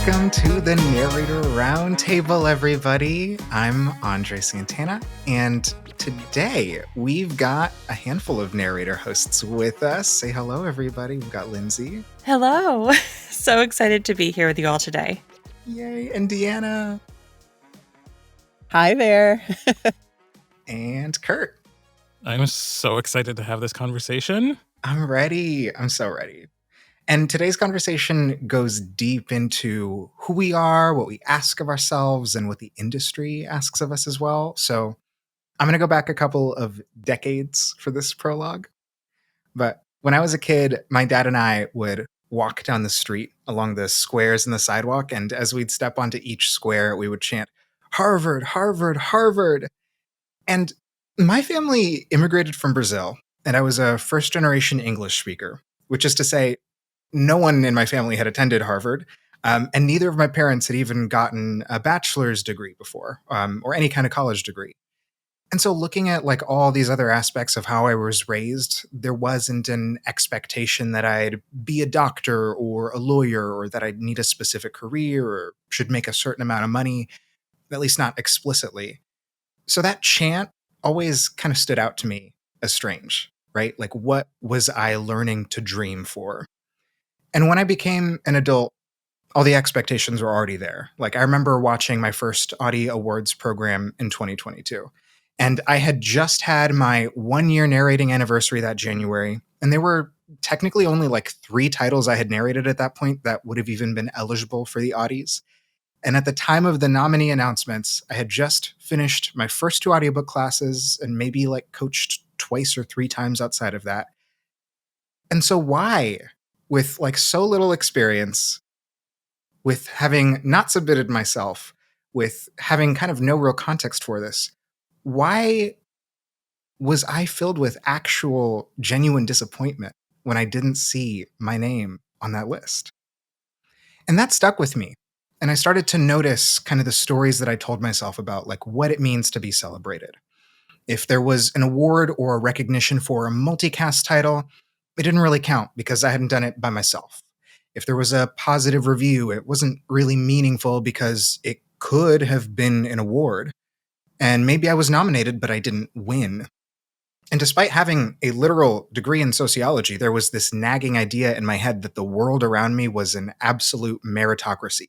Welcome to the Narrator Roundtable, everybody. I'm André Santana, and today we've got a handful of narrator hosts with us. Say hello, everybody. We've got Lindsey. Hello. So excited to be here with you all today. Yay. And Deanna. Hi there. And Kirt. I'm so excited to have this conversation. I'm ready. I'm so ready. And today's conversation goes deep into who we are, what we ask of ourselves, and what the industry asks of us as well. So I'm going to go back a couple of decades for this prologue. But when I was a kid, my dad and I would walk down the street along the squares in the sidewalk. And as we'd step onto each square, we would chant, Harvard, Harvard, Harvard. And my family immigrated from Brazil, and I was a first-generation English speaker, which is to say, no one in my family had attended Harvard, and neither of my parents had even gotten a bachelor's degree before, or any kind of college degree. And so looking at like all these other aspects of how I was raised, there wasn't an expectation that I'd be a doctor or a lawyer or that I'd need a specific career or should make a certain amount of money, at least not explicitly. So that chant always kind of stood out to me as strange, right? Like, what was I learning to dream for? And when I became an adult, all the expectations were already there. Like, I remember watching my first Audie Awards program in 2022. And I had just had my 1-year narrating anniversary that January. And there were technically only like 3 titles I had narrated at that point that would have even been eligible for the Audies. And at the time of the nominee announcements, I had just finished my first 2 audiobook classes and maybe like coached twice or 3 times outside of that. And so why, with like so little experience, with having not submitted myself, with having kind of no real context for this, why was I filled with actual genuine disappointment when I didn't see my name on that list? And that stuck with me. And I started to notice kind of the stories that I told myself about like what it means to be celebrated. If there was an award or a recognition for a multicast title, it didn't really count because I hadn't done it by myself. If there was a positive review, it wasn't really meaningful because it could have been an award. And maybe I was nominated, but I didn't win. And despite having a literal degree in sociology, there was this nagging idea in my head that the world around me was an absolute meritocracy.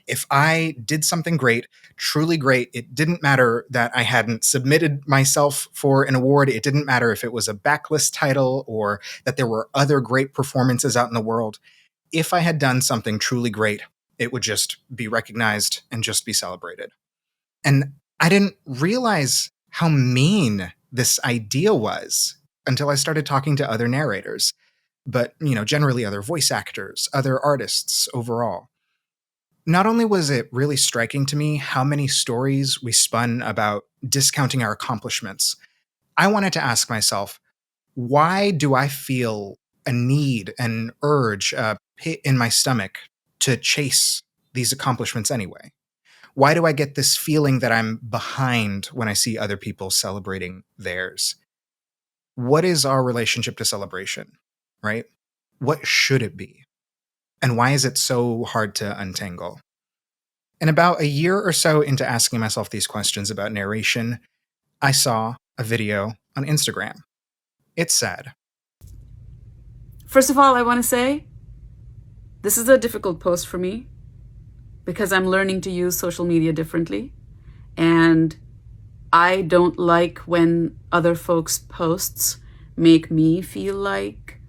If I did something great, truly great, it didn't matter that I hadn't submitted myself for an award. It didn't matter if it was a backlist title or that there were other great performances out in the world. If I had done something truly great, it would just be recognized and just be celebrated. And I didn't realize how mean this idea was until I started talking to other narrators, but, generally other voice actors, other artists overall. Not only was it really striking to me how many stories we spun about discounting our accomplishments, I wanted to ask myself, why do I feel a need, an urge, a pit in my stomach to chase these accomplishments anyway? Why do I get this feeling that I'm behind when I see other people celebrating theirs? What is our relationship to celebration, right? What should it be? And why is it so hard to untangle? And about a year or so into asking myself these questions about narration, I saw a video on Instagram. It said, First of all, I want to say this is a difficult post for me because I'm learning to use social media differently. And I don't like when other folks' posts make me feel like,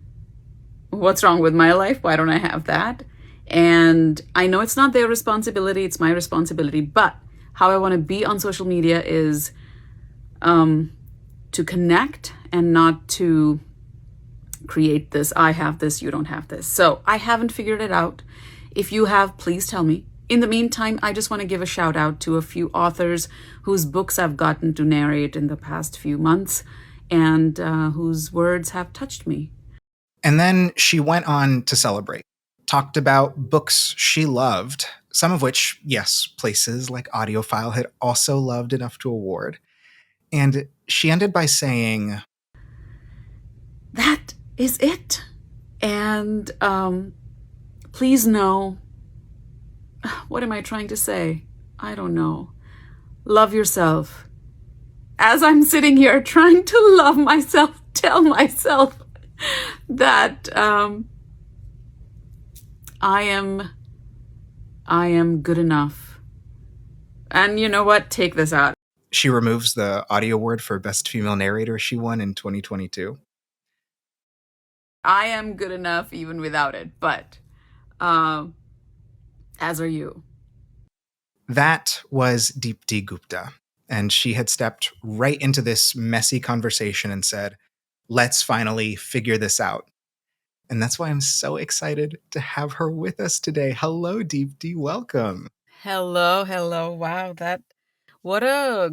what's wrong with my life? Why don't I have that? And I know it's not their responsibility, it's my responsibility. But how I want to be on social media is to connect and not to create this, I have this, you don't have this. So I haven't figured it out. If you have, please tell me. In the meantime, I just want to give a shout out to a few authors whose books I've gotten to narrate in the past few months and whose words have touched me. And then she went on to celebrate, talked about books she loved, some of which, yes, places like Audiophile had also loved enough to award. And she ended by saying, that is it. And please know what am I trying to say? I don't know. Love yourself. As I'm sitting here trying to love myself, tell myself that I am good enough. And you know what? Take this out. She removes the audio award for Best Female Narrator she won in 2022. I am good enough even without it, but as are you. That was Deepti Gupta, and she had stepped right into this messy conversation and said, let's finally figure this out. And that's why I'm so excited to have her with us today. Hello, Deepti. Welcome. Hello. Wow, what a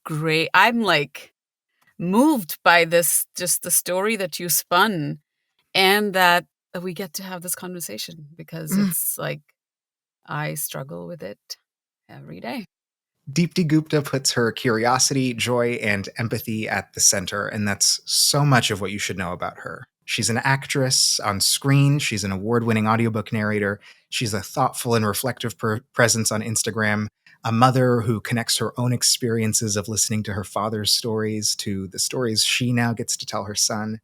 great. I'm like moved by this, just the story that you spun, and that we get to have this conversation, because it's like I struggle with it every day. Deepti Gupta puts her curiosity, joy, and empathy at the center, and that's so much of what you should know about her. She's an actress on screen. She's an award-winning audiobook narrator. She's a thoughtful and reflective presence on Instagram, a mother who connects her own experiences of listening to her father's stories to the stories she now gets to tell her son.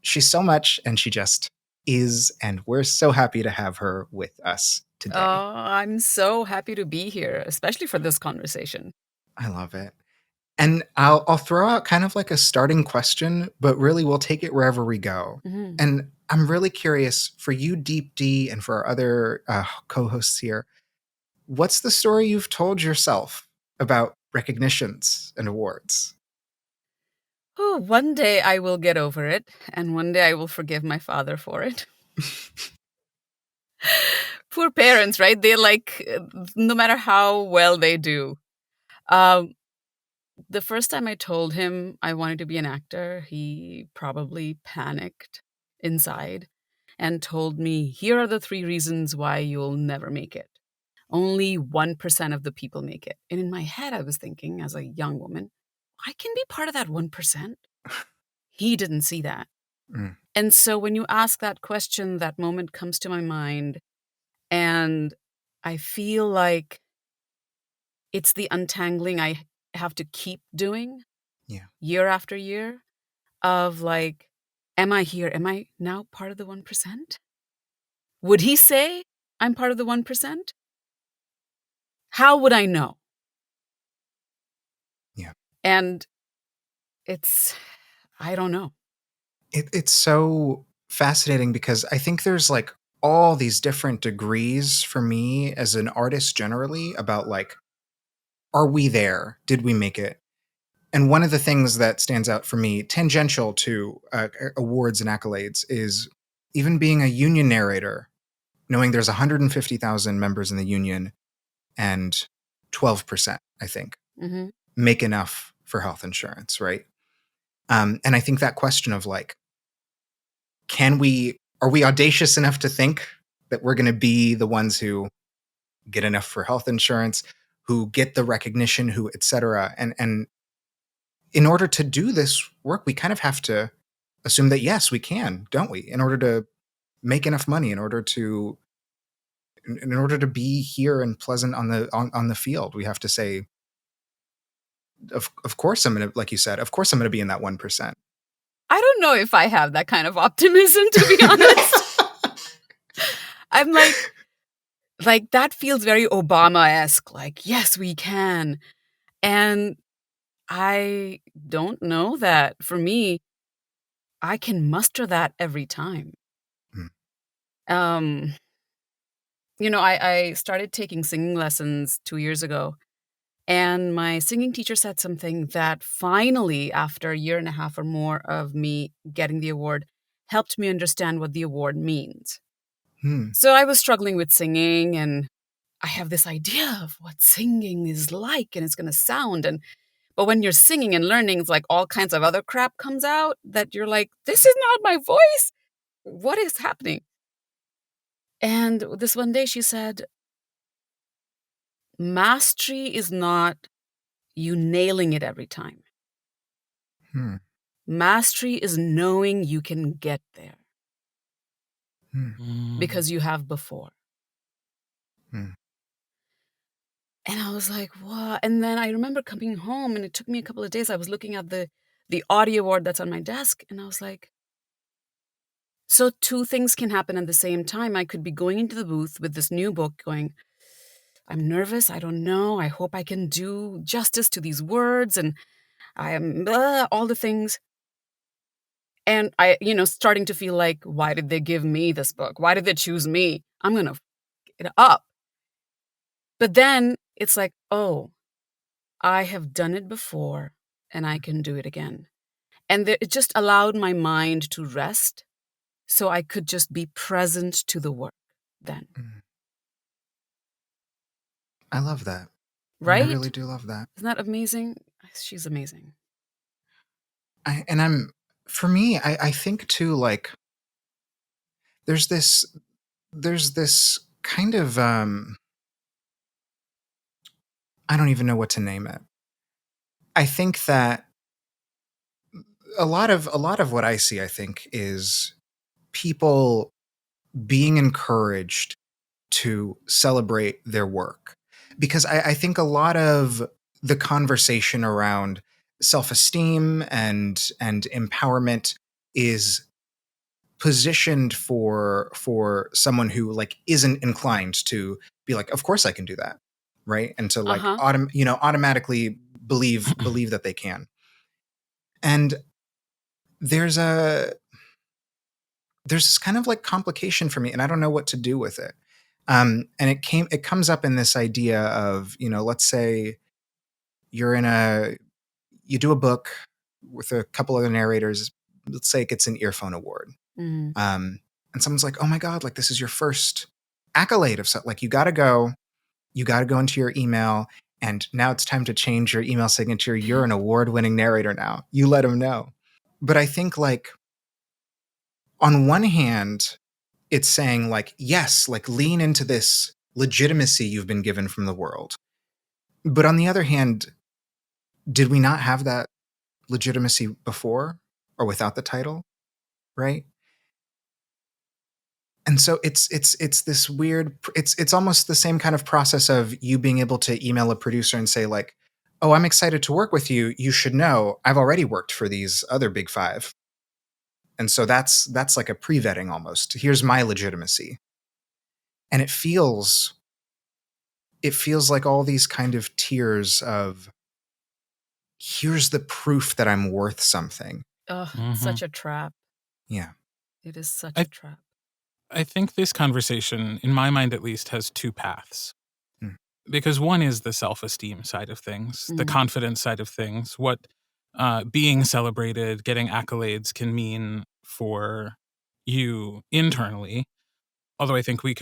She's so much, and she just is, and we're so happy to have her with us today. Oh, I'm so happy to be here, especially for this conversation. I love it. And I'll throw out kind of like a starting question, but really we'll take it wherever we go. Mm-hmm. And I'm really curious for you, Deepti, and for our other co-hosts here, what's the story you've told yourself about recognitions and awards? Oh, one day I will get over it, and one day I will forgive my father for it. Poor parents, right? They like, no matter how well they do. The first time I told him I wanted to be an actor, he probably panicked inside and told me, here are the 3 reasons why you'll never make it. Only 1% of the people make it. And in my head, I was thinking, as a young woman, I can be part of that 1%. He didn't see that. And so when you ask that question, that moment comes to my mind, and I feel like it's the untangling I have to keep doing year after year of like, am I here? Am I now part of the 1%? Would he say I'm part of the 1%? How would I know? Yeah. And I don't know. It's so fascinating because I think there's like all these different degrees for me as an artist generally about like, are we there? Did we make it? And one of the things that stands out for me, tangential to awards and accolades, is even being a union narrator, knowing there's 150,000 members in the union and 12%, I think, make enough for health insurance, right? And I think that question of like, are we audacious enough to think that we're going to be the ones who get enough for health insurance, who get the recognition, who, et cetera? And in order to do this work, we kind of have to assume that, yes, we can, don't we? In order to make enough money, in order to be here and pleasant on the field, we have to say, of course I'm going to, like you said, of course I'm going to be in that 1%. I don't know if I have that kind of optimism, to be honest. I'm like that feels very Obama-esque, like, yes, we can. And I don't know that. For me, I can muster that every time. I started taking singing lessons 2 years ago, and my singing teacher said something that finally, after a year and a half or more of me getting the award, helped me understand what the award means. So I was struggling with singing, and I have this idea of what singing is like and it's going to sound. But when you're singing and learning, it's like all kinds of other crap comes out that you're like, this is not my voice. What is happening? And this one day she said, mastery is not you nailing it every time. Mastery is knowing you can get there because you have before. And I was like, what? And then I remember coming home, and it took me a couple of days. I was looking at the audio award that's on my desk, and I was like, so two things can happen at the same time. I could be going into the booth with this new book going, I'm nervous. I don't know. I hope I can do justice to these words. And I am all the things. And I, starting to feel like, why did they give me this book? Why did they choose me? I'm going to get it up. But then it's like, oh, I have done it before and I can do it again. And it just allowed my mind to rest so I could just be present to the work then. I love that. Right? I really do love that. Isn't that amazing? She's amazing. For me, I think too, like, there's this kind of, I don't even know what to name it. I think that a lot of what I see, I think, is people being encouraged to celebrate their work. Because I think a lot of the conversation around self-esteem and empowerment is positioned for someone who, like, isn't inclined to be like, of course I can do that, right? And to, like, automatically believe that they can. And there's this kind of, like, complication for me, and I don't know what to do with it. And it comes up in this idea of, let's say you do a book with a couple other narrators. Let's say it gets an earphone award. And someone's like, oh my God, like, this is your first accolade of something. Like, you got to go into your email, and now it's time to change your email signature. You're an award-winning narrator now. You let them know. But I think, like, on one hand, it's saying, like, yes, like, lean into this legitimacy you've been given from the world. But on the other hand, did we not have that legitimacy before or without the title? Right? And so it's this weird, it's almost the same kind of process of you being able to email a producer and say, like, oh, I'm excited to work with you. You should know I've already worked for these other big five. And so that's like a pre-vetting almost. Here's my legitimacy. And it feels like all these kind of tiers of, here's the proof that I'm worth something. Oh, such a trap. Yeah. It is such a trap. I think this conversation, in my mind at least, has two paths. Because one is the self-esteem side of things, the confidence side of things, what being celebrated, getting accolades can mean for you internally. Although I think we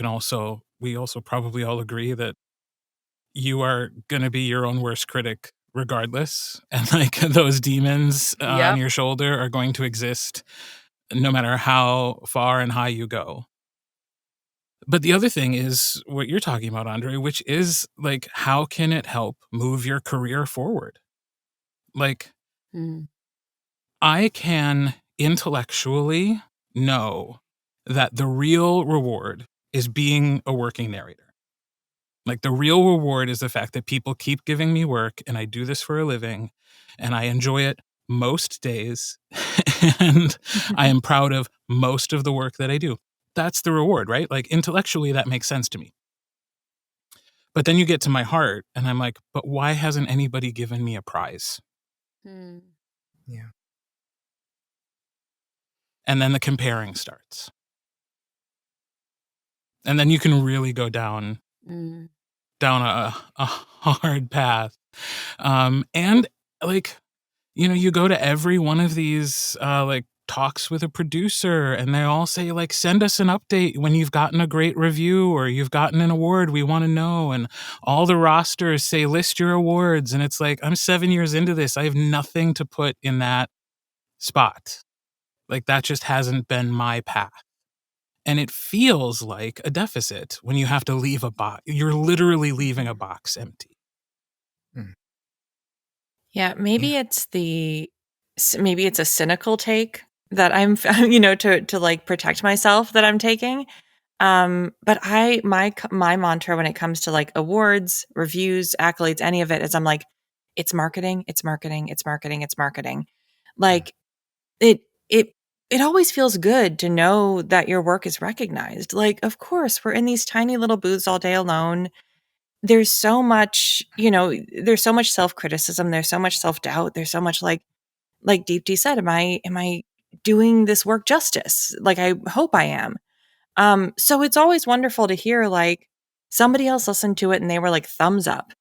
also probably all agree that you are going to be your own worst critic regardless. And, like, those demons on your shoulder are going to exist no matter how far and high you go. But the other thing is what you're talking about, André, which is, like, how can it help move your career forward? Like, I can intellectually know that the real reward is being a working narrator. Like, the real reward is the fact that people keep giving me work, and I do this for a living, and I enjoy it most days, and I am proud of most of the work that I do. That's the reward, right? Like, intellectually, that makes sense to me. But then you get to my heart, and I'm like, but why hasn't anybody given me a prize? Yeah. And then the comparing starts. And then you can really go down a hard path. And, like, you go to every one of these, like, talks with a producer, and they all say, like, send us an update when you've gotten a great review or you've gotten an award. We want to know. And all the rosters say, list your awards. And it's like, I'm 7 years into this. I have nothing to put in that spot. Like, that just hasn't been my path. And it feels like a deficit when you have to leave a box. You're literally leaving a box empty. Yeah, maybe it's a cynical take that I'm, to like protect myself that I'm taking. But my mantra when it comes to like awards, reviews, accolades, any of it is I'm like, it's marketing, it's marketing, it's marketing, it's marketing. Like it always feels good to know that your work is recognized. Like, of course, we're in these tiny little booths all day alone. There's so much, there's so much self-criticism, there's so much self-doubt, there's so much like Deepti said, am I doing this work justice? Like I hope I am. So it's always wonderful to hear like somebody else listened to it and they were like thumbs up.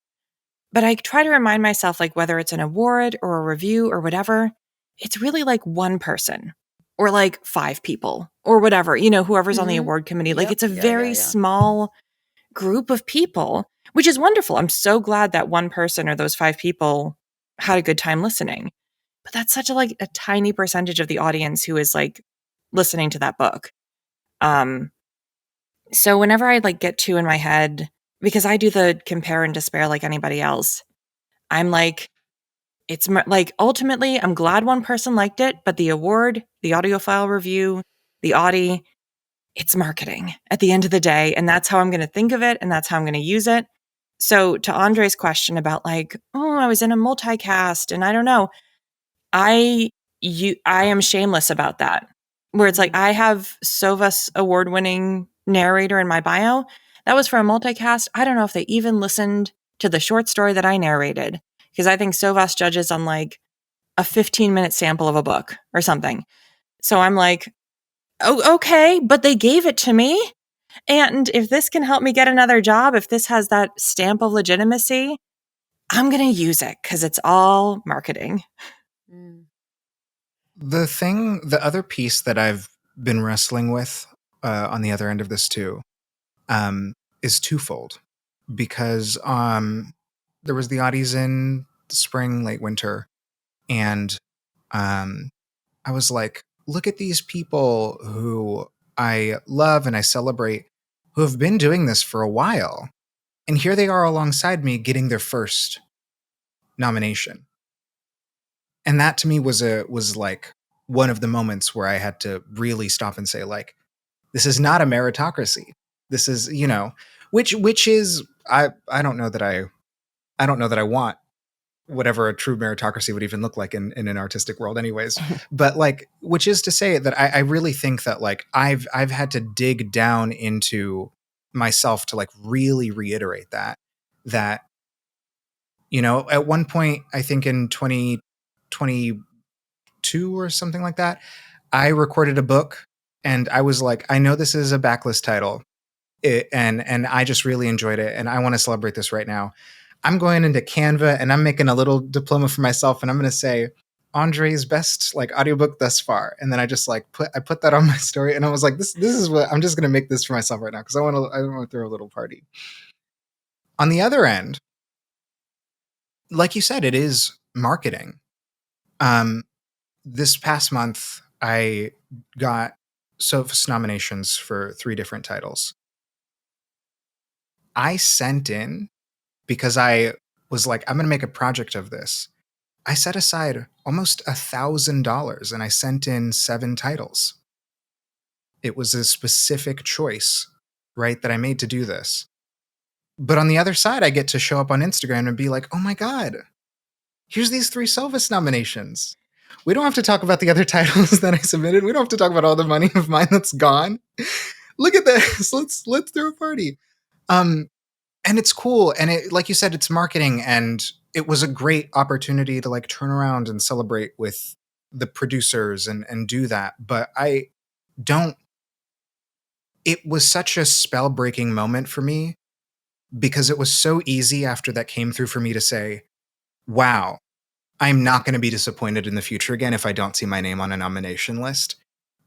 But I try to remind myself, like, whether it's an award or a review or whatever, it's really like one person or like 5 people or whatever, whoever's on the award committee. Like, it's a very small group of people, which is wonderful. I'm so glad that one person or those 5 people had a good time listening. But that's such a tiny percentage of the audience who is like listening to that book. So whenever I like get in my head, because I do the compare and despair like anybody else, I'm like, it's like ultimately I'm glad one person liked it, but the award, the audiophile review, the Audi, it's marketing at the end of the day. And that's how I'm going to think of it. And that's how I'm going to use it. So to Andre's question about like, oh, I was in a multicast and I don't know, I am shameless about that. Where it's like, I have Sovas award-winning narrator in my bio. That was for a multicast. I don't know if they even listened to the short story that I narrated, because I think Sovas judges on like a 15-minute sample of a book or something. So I'm like, oh, okay, but they gave it to me. And if this can help me get another job, if this has that stamp of legitimacy, I'm going to use it because it's all marketing. The other piece that I've been wrestling with on the other end of this too is twofold, because there was the Audis in the spring, late winter, and I was like, look at these people who I love and I celebrate, who have been doing this for a while, and here they are alongside me getting their first nomination. And that to me was like one of the moments where I had to really stop and say, like, this is not a meritocracy. This is, which is I don't know that I want whatever a true meritocracy would even look like in an artistic world anyways. But like, which is to say that I really think that like I've had to dig down into myself to like really reiterate that at one point, I think in 2022 or something like that, I recorded a book and I was like, I know this is a backlist title, and I just really enjoyed it and I want to celebrate this right now. I'm going into Canva and I'm making a little diploma for myself and I'm going to say Andre's best like audiobook thus far. And then I just like put that on my story and I was like, this is what I'm just going to make this for myself right now because I want to throw a little party. On the other end, like you said, it is marketing. This past month, I got Soph's nominations for 3 different titles. I sent in, because I was like, I'm going to make a project of this. I set aside almost $1,000 and I sent in 7 titles. It was a specific choice, right, that I made to do this. But on the other side, I get to show up on Instagram and be like, oh my God, here's these 3 Sylvis nominations. We don't have to talk about the other titles that I submitted. We don't have to talk about all the money of mine that's gone. Look at this. Let's throw a party. And it's cool. And it, like you said, it's marketing. And it was a great opportunity to like turn around and celebrate with the producers and do that. But it was such a spell breaking moment for me because it was so easy after that came through for me to say, wow, I'm not going to be disappointed in the future again if I don't see my name on a nomination list,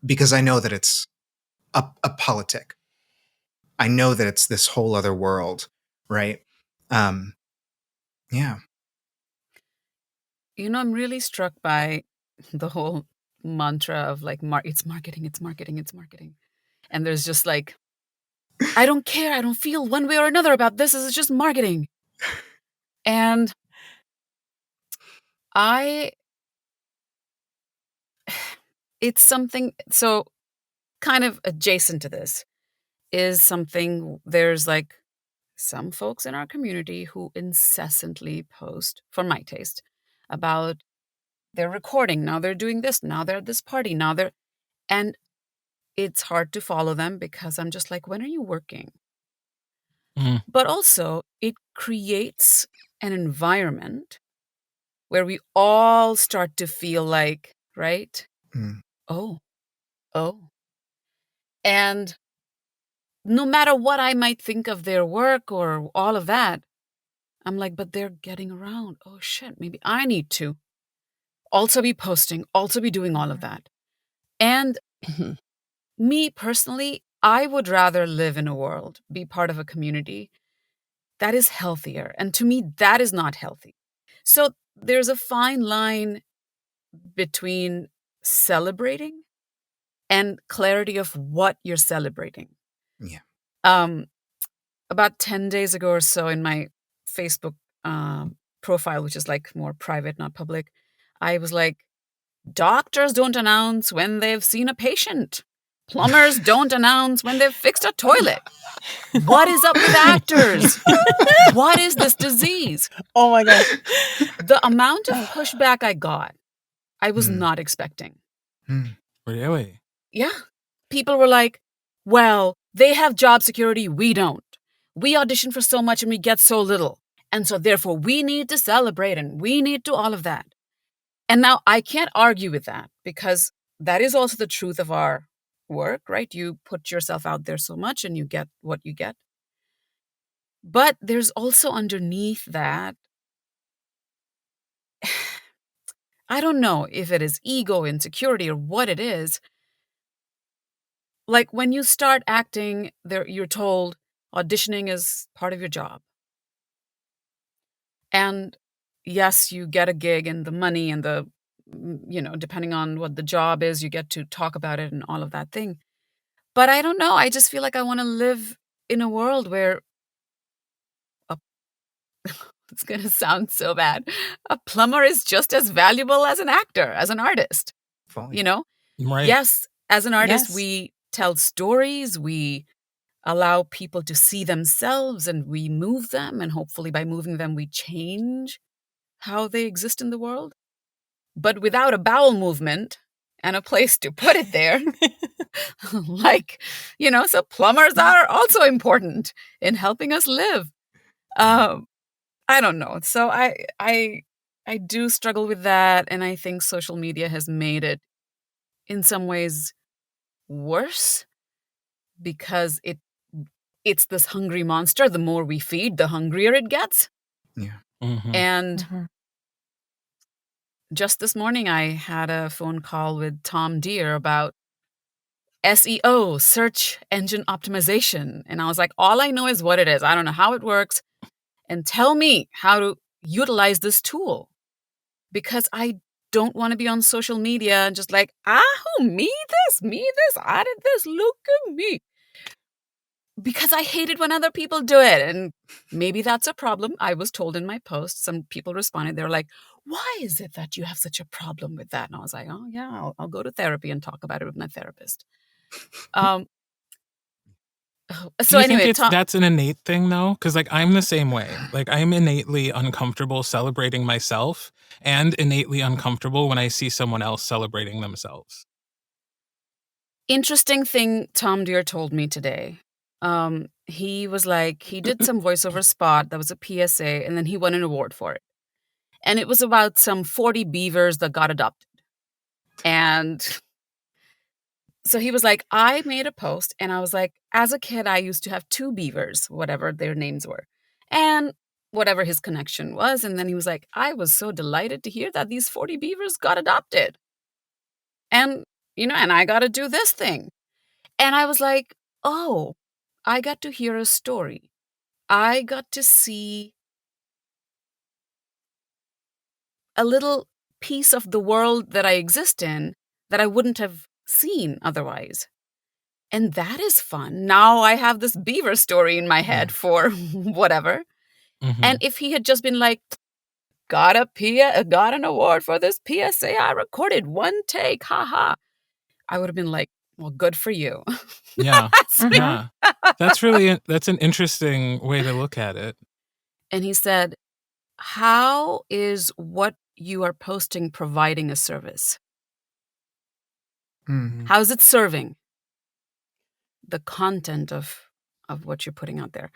because I know that it's a politic. I know that it's this whole other world, right? Yeah. I'm really struck by the whole mantra of like, it's marketing, it's marketing, it's marketing. And there's just like, I don't care. I don't feel one way or another about this. This is just marketing. And it's something, so kind of adjacent to this. is something, there's like some folks in our community who incessantly post, for my taste, about they're recording, now they're doing this, now they're at this party, now they're, and it's hard to follow them because I'm just like, when are you working? Mhm. But also, it creates an environment where we all start to feel like, right? Mm. Oh. And no matter what I might think of their work or all of that, I'm like, but they're getting around. Oh shit, maybe I need to also be posting, also be doing all of that. And me personally, I would rather live in a world, be part of a community that is healthier. And to me, that is not healthy. So there's a fine line between celebrating and clarity of what you're celebrating. Yeah. About 10 days ago or so in my Facebook profile, which is like more private, not public, I was like, doctors don't announce when they've seen a patient. Plumbers don't announce when they've fixed a toilet. What is up with actors? What is this disease? Oh my God. The amount of pushback I got, I was not expecting. Really? Yeah. People were like, well, they have job security, we don't. We audition for so much and we get so little. And so therefore we need to celebrate and we need to all of that. And now I can't argue with that because that is also the truth of our work, right? You put yourself out there so much and you get what you get. But there's also underneath that, I don't know if it is ego, insecurity, or what it is. Like when you start acting, you're told auditioning is part of your job. And yes, you get a gig and the money and the, depending on what the job is, you get to talk about it and all of that thing. But I don't know. I just feel like I want to live in a world where it's going to sound so bad. A plumber is just as valuable as an actor, as an artist. Fully. You know? Right. Yes, as an artist, Yes. we tell stories, we allow people to see themselves and we move them. And hopefully by moving them, we change how they exist in the world. But without a bowel movement and a place to put it there, so plumbers are also important in helping us live. I don't know. So I do struggle with that. And I think social media has made it in some ways worse because it's this hungry monster. The more we feed, the hungrier it gets. Yeah. Mhm. And just this morning, I had a phone call with Tom Deere about SEO, search engine optimization. And I was like, all I know is what it is. I don't know how it works. And tell me how to utilize this tool. Because I don't want to be on social media and just like, me this, I did this, look at me. Because I hate it when other people do it. And maybe that's a problem. I was told in my post, some people responded, they were like, why is it that you have such a problem with that? And I was like, oh yeah, I'll go to therapy and talk about it with my therapist. Do you think that's an innate thing though? Because like I'm the same way. Like I'm innately uncomfortable celebrating myself and innately uncomfortable when I see someone else celebrating themselves. Interesting thing Tom Deere told me today. He was like, he did some voiceover spot that was a PSA and then he won an award for it. And it was about some 40 beavers that got adopted. And so he was like, I made a post and I was like, as a kid, I used to have 2 beavers, whatever their names were, and whatever his connection was. And then he was like, I was so delighted to hear that these 40 beavers got adopted. And, and I got to do this thing. And I was like, oh, I got to hear a story. I got to see a little piece of the world that I exist in that I wouldn't have seen otherwise. And that is fun. Now I have this beaver story in my head for whatever. Mhm. And if he had just been like, got an award for this PSA I recorded, one take, haha, I would have been like, well, good for you. Yeah. Yeah. That's an interesting way to look at it. And he said, how is what you are posting providing a service? How is it serving the content of what you're putting out there?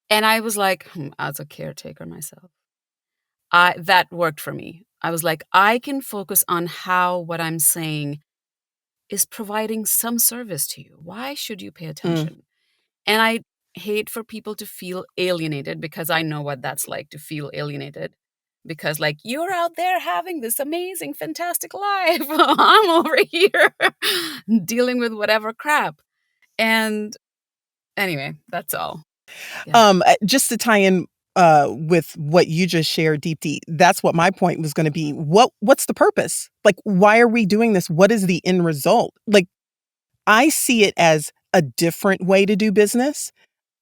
And I was like, as a caretaker myself, that worked for me. I was like, I can focus on how what I'm saying is providing some service to you. Why should you pay attention? And I hate for people to feel alienated, because I know what that's like, to feel alienated. Because, like, you're out there having this amazing, fantastic life. I'm over here dealing with whatever crap. And anyway, that's all. Yeah. Just to tie in with what you just shared, Deepti, that's what my point was going to be. What's the purpose? Like, why are we doing this? What is the end result? Like, I see it as a different way to do business.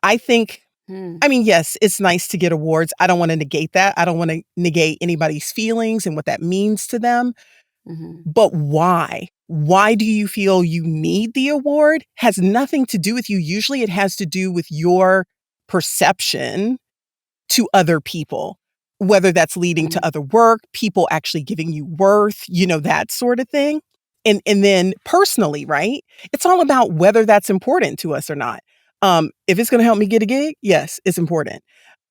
I think, I mean, yes, it's nice to get awards. I don't want to negate that. I don't want to negate anybody's feelings and what that means to them. But why? Why do you feel you need the award? Has nothing to do with you. Usually it has to do with your perception to other people, whether that's leading to other work, people actually giving you worth, that sort of thing. And then personally, right? It's all about whether that's important to us or not. If it's going to help me get a gig, yes, it's important.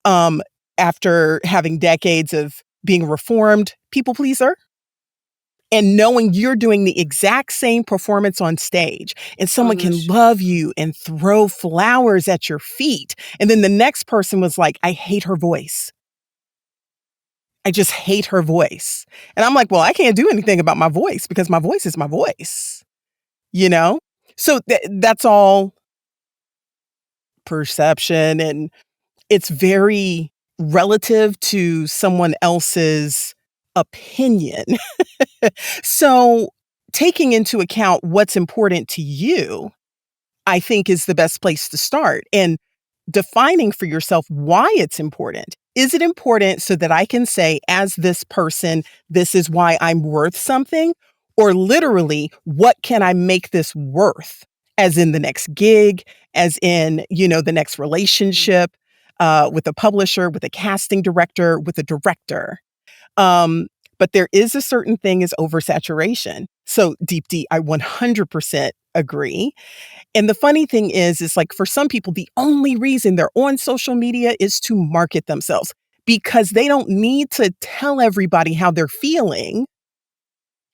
After having decades of being a reformed people pleaser, and knowing you're doing the exact same performance on stage, and someone can love you and throw flowers at your feet. And then the next person was like, I hate her voice. I just hate her voice. And I'm like, well, I can't do anything about my voice because my voice is my voice, So that's all perception, and it's very relative to someone else's opinion. So taking into account what's important to you, I think, is the best place to start, and defining for yourself why it's important. Is it important so that I can say, as this person, this is why I'm worth something? Or literally, what can I make this worth? As in the next gig, as in, the next relationship with a publisher, with a casting director, with a director. But there is a certain thing as oversaturation. So Deepti, I 100% agree. And the funny thing is like, for some people, the only reason they're on social media is to market themselves, because they don't need to tell everybody how they're feeling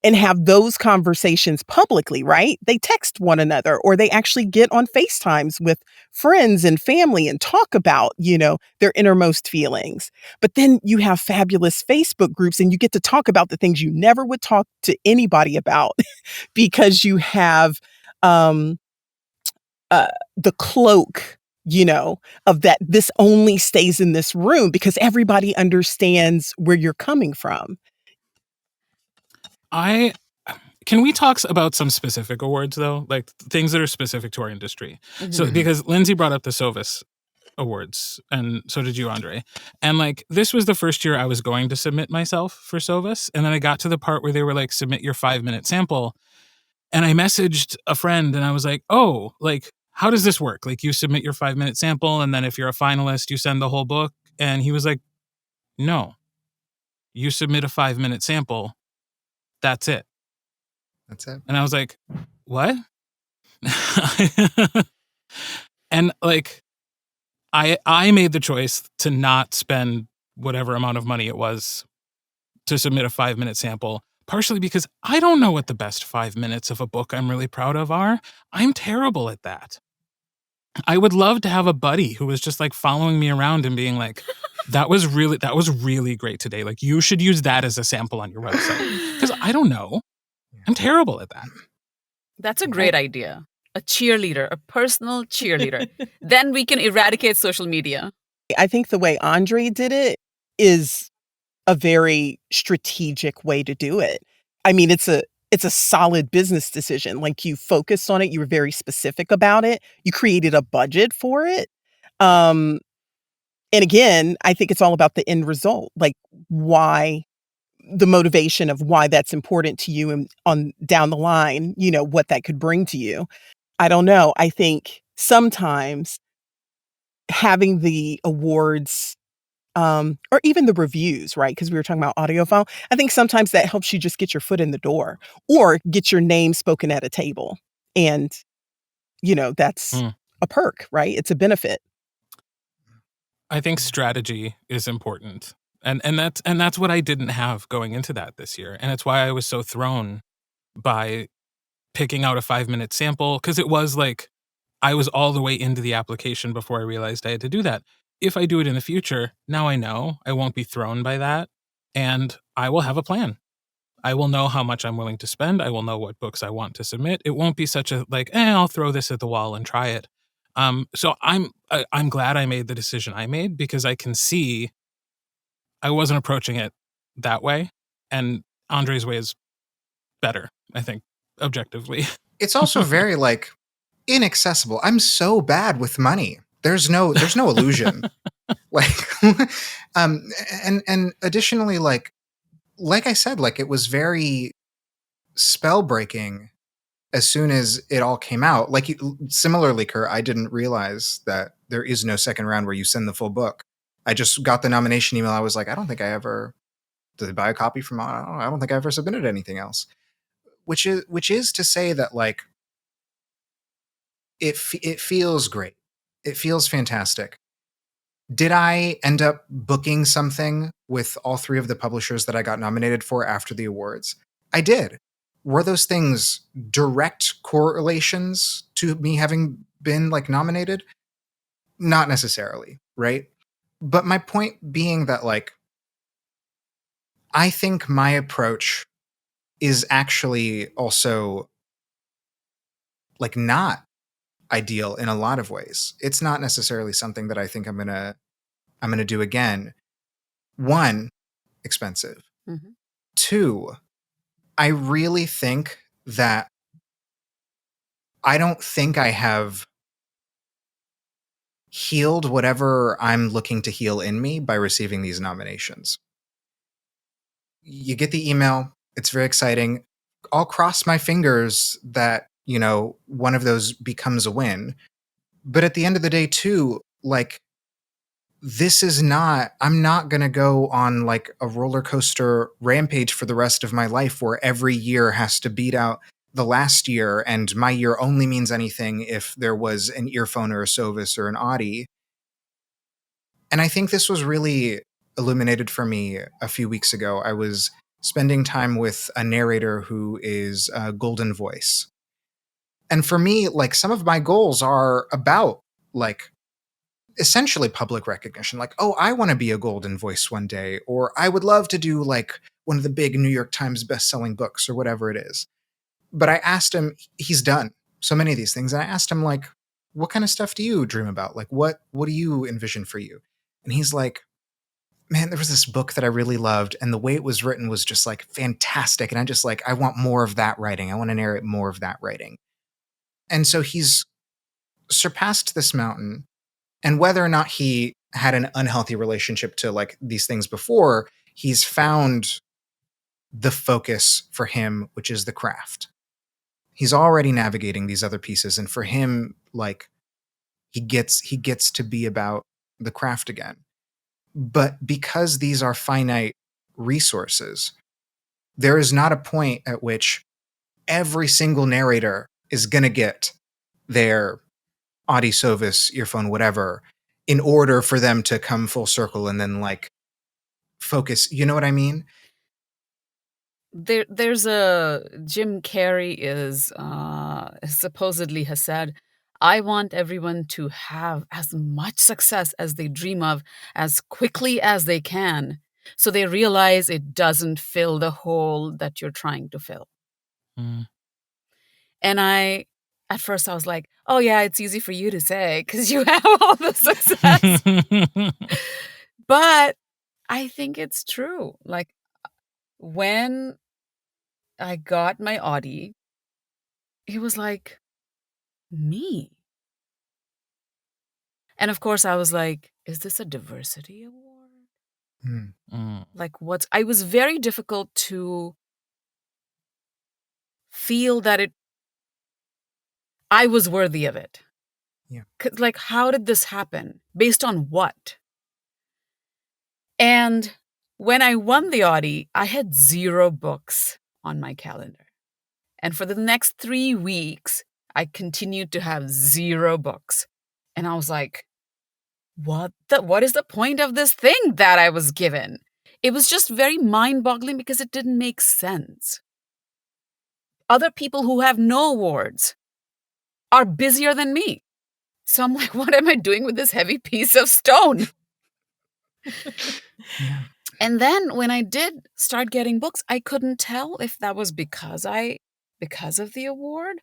and have those conversations publicly, right? They text one another, or they actually get on FaceTimes with friends and family and talk about, their innermost feelings. But then you have fabulous Facebook groups, and you get to talk about the things you never would talk to anybody about because you have the cloak, of that this only stays in this room because everybody understands where you're coming from. Can we talk about some specific awards, though? Like things that are specific to our industry. So, because Lindsey brought up the Sovis Awards, and so did you, André. And like, this was the first year I was going to submit myself for Sovis. And then I got to the part where they were like, submit your 5-minute sample. And I messaged a friend and I was like, oh, like, how does this work? Like, you submit your 5-minute sample, and then if you're a finalist, you send the whole book. And he was like, no, you submit a 5-minute sample. That's it. That's it. And I was like, what? And like, I made the choice to not spend whatever amount of money it was to submit a 5-minute sample, partially because I don't know what the best 5 minutes of a book I'm really proud of are. I'm terrible at that. I would love to have a buddy who was just like following me around and being like, that was really great today. Like, you should use that as a sample on your website. Because I don't know. I'm terrible at that. That's a great idea. A cheerleader, a personal cheerleader. Then we can eradicate social media. I think the way André did it is a very strategic way to do it. I mean, it's a solid business decision. Like, you focused on it. You were very specific about it. You created a budget for it. And again, I think it's all about the end result. Like, why, the motivation of why that's important to you, and on down the line, what that could bring to you. I don't know. I think sometimes having the awards, or even the reviews, right? Because we were talking about audiophile. I think sometimes that helps you just get your foot in the door or get your name spoken at a table. And, that's a perk, right? It's a benefit. I think strategy is important. And that's what I didn't have going into that this year. And it's why I was so thrown by picking out a 5-minute sample, because it was like I was all the way into the application before I realized I had to do that. If I do it in the future, now I know I won't be thrown by that, and I will have a plan. I will know how much I'm willing to spend. I will know what books I want to submit. It won't be such a like, I'll throw this at the wall and try it. So I'm glad I made the decision I made, because I can see I wasn't approaching it that way, and Andre's way is better, I think, objectively. It's also very like inaccessible. I'm so bad with money. There's no illusion. Like, and additionally, like I said, like it was very spell breaking as soon as it all came out. Like similarly, Kirt, I didn't realize that there is no second round where you send the full book. I just got the nomination email. I was like, I don't think I ever did I buy a copy from. I don't think I ever submitted anything else. Which is to say that like it feels great. It feels fantastic. Did I end up booking something with all 3 of the publishers that I got nominated for after the awards? I did. Were those things direct correlations to me having been like nominated? Not necessarily, right? But my point being that like I think my approach is actually also like not ideal in a lot of ways. It's not necessarily something that I think I'm going to do again. 1, expensive. Mm-hmm. 2, I really think that I don't think I have healed whatever I'm looking to heal in me by receiving these nominations. You get the email, it's very exciting. I'll cross my fingers that, one of those becomes a win. But at the end of the day, too, like, I'm not going to go on like a roller coaster rampage for the rest of my life where every year has to beat out the last year, and my year only means anything if there was an earphone or a Sovis or an Audi. And I think this was really illuminated for me a few weeks ago. I was spending time with a narrator who is a golden voice. And for me, like some of my goals are about like essentially public recognition. Like, oh, I want to be a golden voice one day, or I would love to do like one of the big New York Times best-selling books or whatever it is. But I asked him, he's done so many of these things. And I asked him like, what kind of stuff do you dream about? Like, what do you envision for you? And he's like, man, there was this book that I really loved, and the way it was written was just like fantastic. And I just like, I want more of that writing. I want to narrate more of that writing. And so he's surpassed this mountain. And whether or not he had an unhealthy relationship to like these things before, he's found the focus for him, which is the craft. He's already navigating these other pieces. And for him, like he gets to be about the craft again. But because these are finite resources, there is not a point at which every single narrator is going to get their Audi, Sovis, earphone, whatever, in order for them to come full circle and then like focus. You know what I mean? There's a Jim Carrey is supposedly has said, I want everyone to have as much success as they dream of as quickly as they can, so they realize it doesn't fill the hole that you're trying to fill. Mm. And at first I was like, oh yeah, it's easy for you to say because you have all the success. But I think it's true. Like when I got my Audi, it was like me. And of course I was like, is this a diversity award? Like I was very difficult to feel that I was worthy of it. Yeah. Like, how did this happen? Based on what? And when I won the Audie, I had 0 books on my calendar. And for the next 3 weeks, I continued to have 0 books. And I was like, what is the point of this thing that I was given? It was just very mind-boggling because it didn't make sense. Other people who have no awards are busier than me. So I'm like, what am I doing with this heavy piece of stone? Yeah. And then when I did start getting books, I couldn't tell if that was because of the award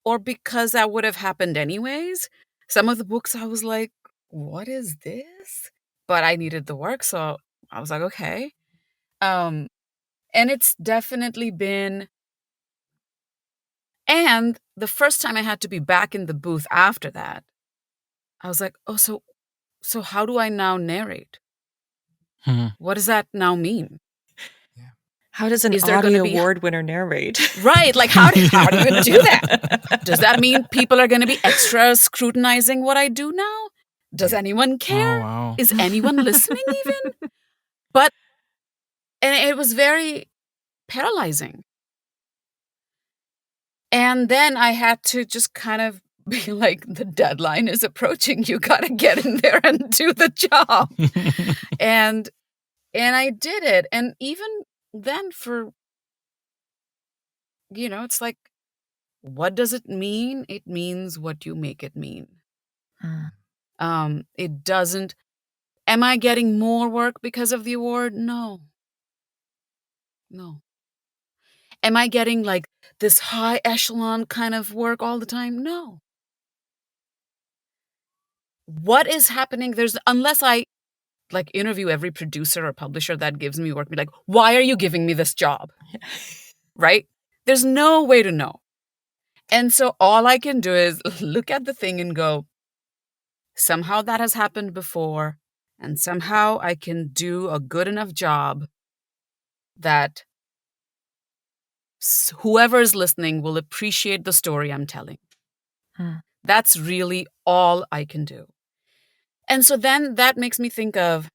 or because that would have happened anyways. Some of the books I was like, what is this? But I needed the work, so I was like, okay. And it's definitely been. And the first time I had to be back in the booth after that, I was like, oh, so how do I now narrate? What does that now mean? How does an Is there Audie gonna be- Award winner narrate? Right, like how do you even do that? Does that mean people are going to be extra scrutinizing what I do now? Does anyone care? Oh, wow. Is anyone listening even? And it was very paralyzing. And then I had to just kind of be like, the deadline is approaching. You got to get in there and do the job. And I did it. And even then it's like, what does it mean? It means what you make it mean. It doesn't. Am I getting more work because of the award? No. Am I getting like this high echelon kind of work all the time? No. What is happening? Unless I like interview every producer or publisher that gives me work, be like, why are you giving me this job? Right? There's no way to know. And so all I can do is look at the thing and go, somehow that has happened before, and somehow I can do a good enough job that whoever is listening will appreciate the story I'm telling. That's really all I can do. And so then that makes me think of,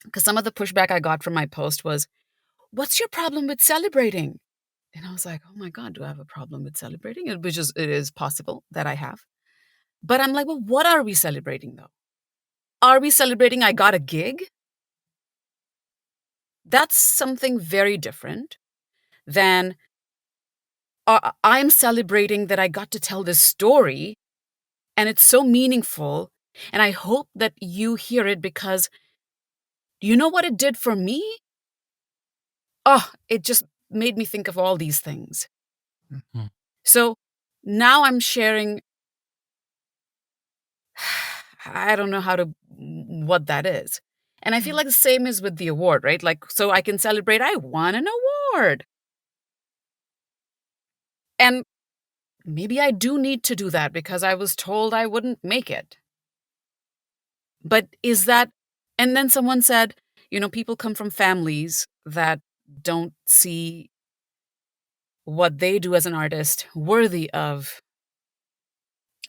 because some of the pushback I got from my post was, what's your problem with celebrating? And I was like, oh my God, do I have a problem with celebrating? It is possible that I have. But I'm like, well, what are we celebrating though? Are we celebrating I got a gig? That's something very different than I'm celebrating that I got to tell this story and it's so meaningful. And I hope that you hear it because you know what it did for me? Oh, it just made me think of all these things. Mm-hmm. So now I'm sharing, I don't know what that is. And I feel like the same is with the award, right? Like, so I can celebrate, I won an award. And maybe I do need to do that because I was told I wouldn't make it. But is that, and then someone said, people come from families that don't see what they do as an artist worthy of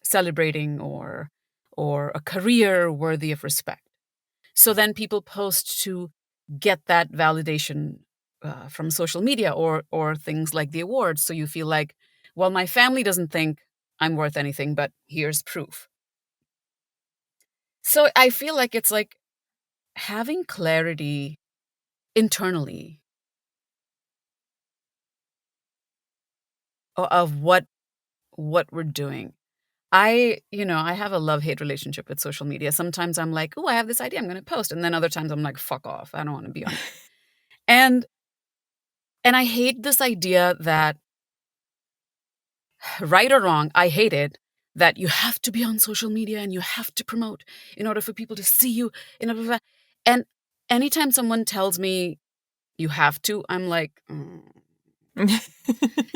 celebrating or a career worthy of respect. So then people post to get that validation from social media or things like the awards. So you feel like, well, my family doesn't think I'm worth anything, but here's proof. So I feel like it's like having clarity internally of what we're doing. I have a love-hate relationship with social media. Sometimes I'm like, oh, I have this idea, I'm going to post. And then other times I'm like, fuck off. I don't want to be on it. And I hate this idea that, right or wrong, I hate it, that you have to be on social media and you have to promote in order for people to see you. And anytime someone tells me you have to, I'm like, You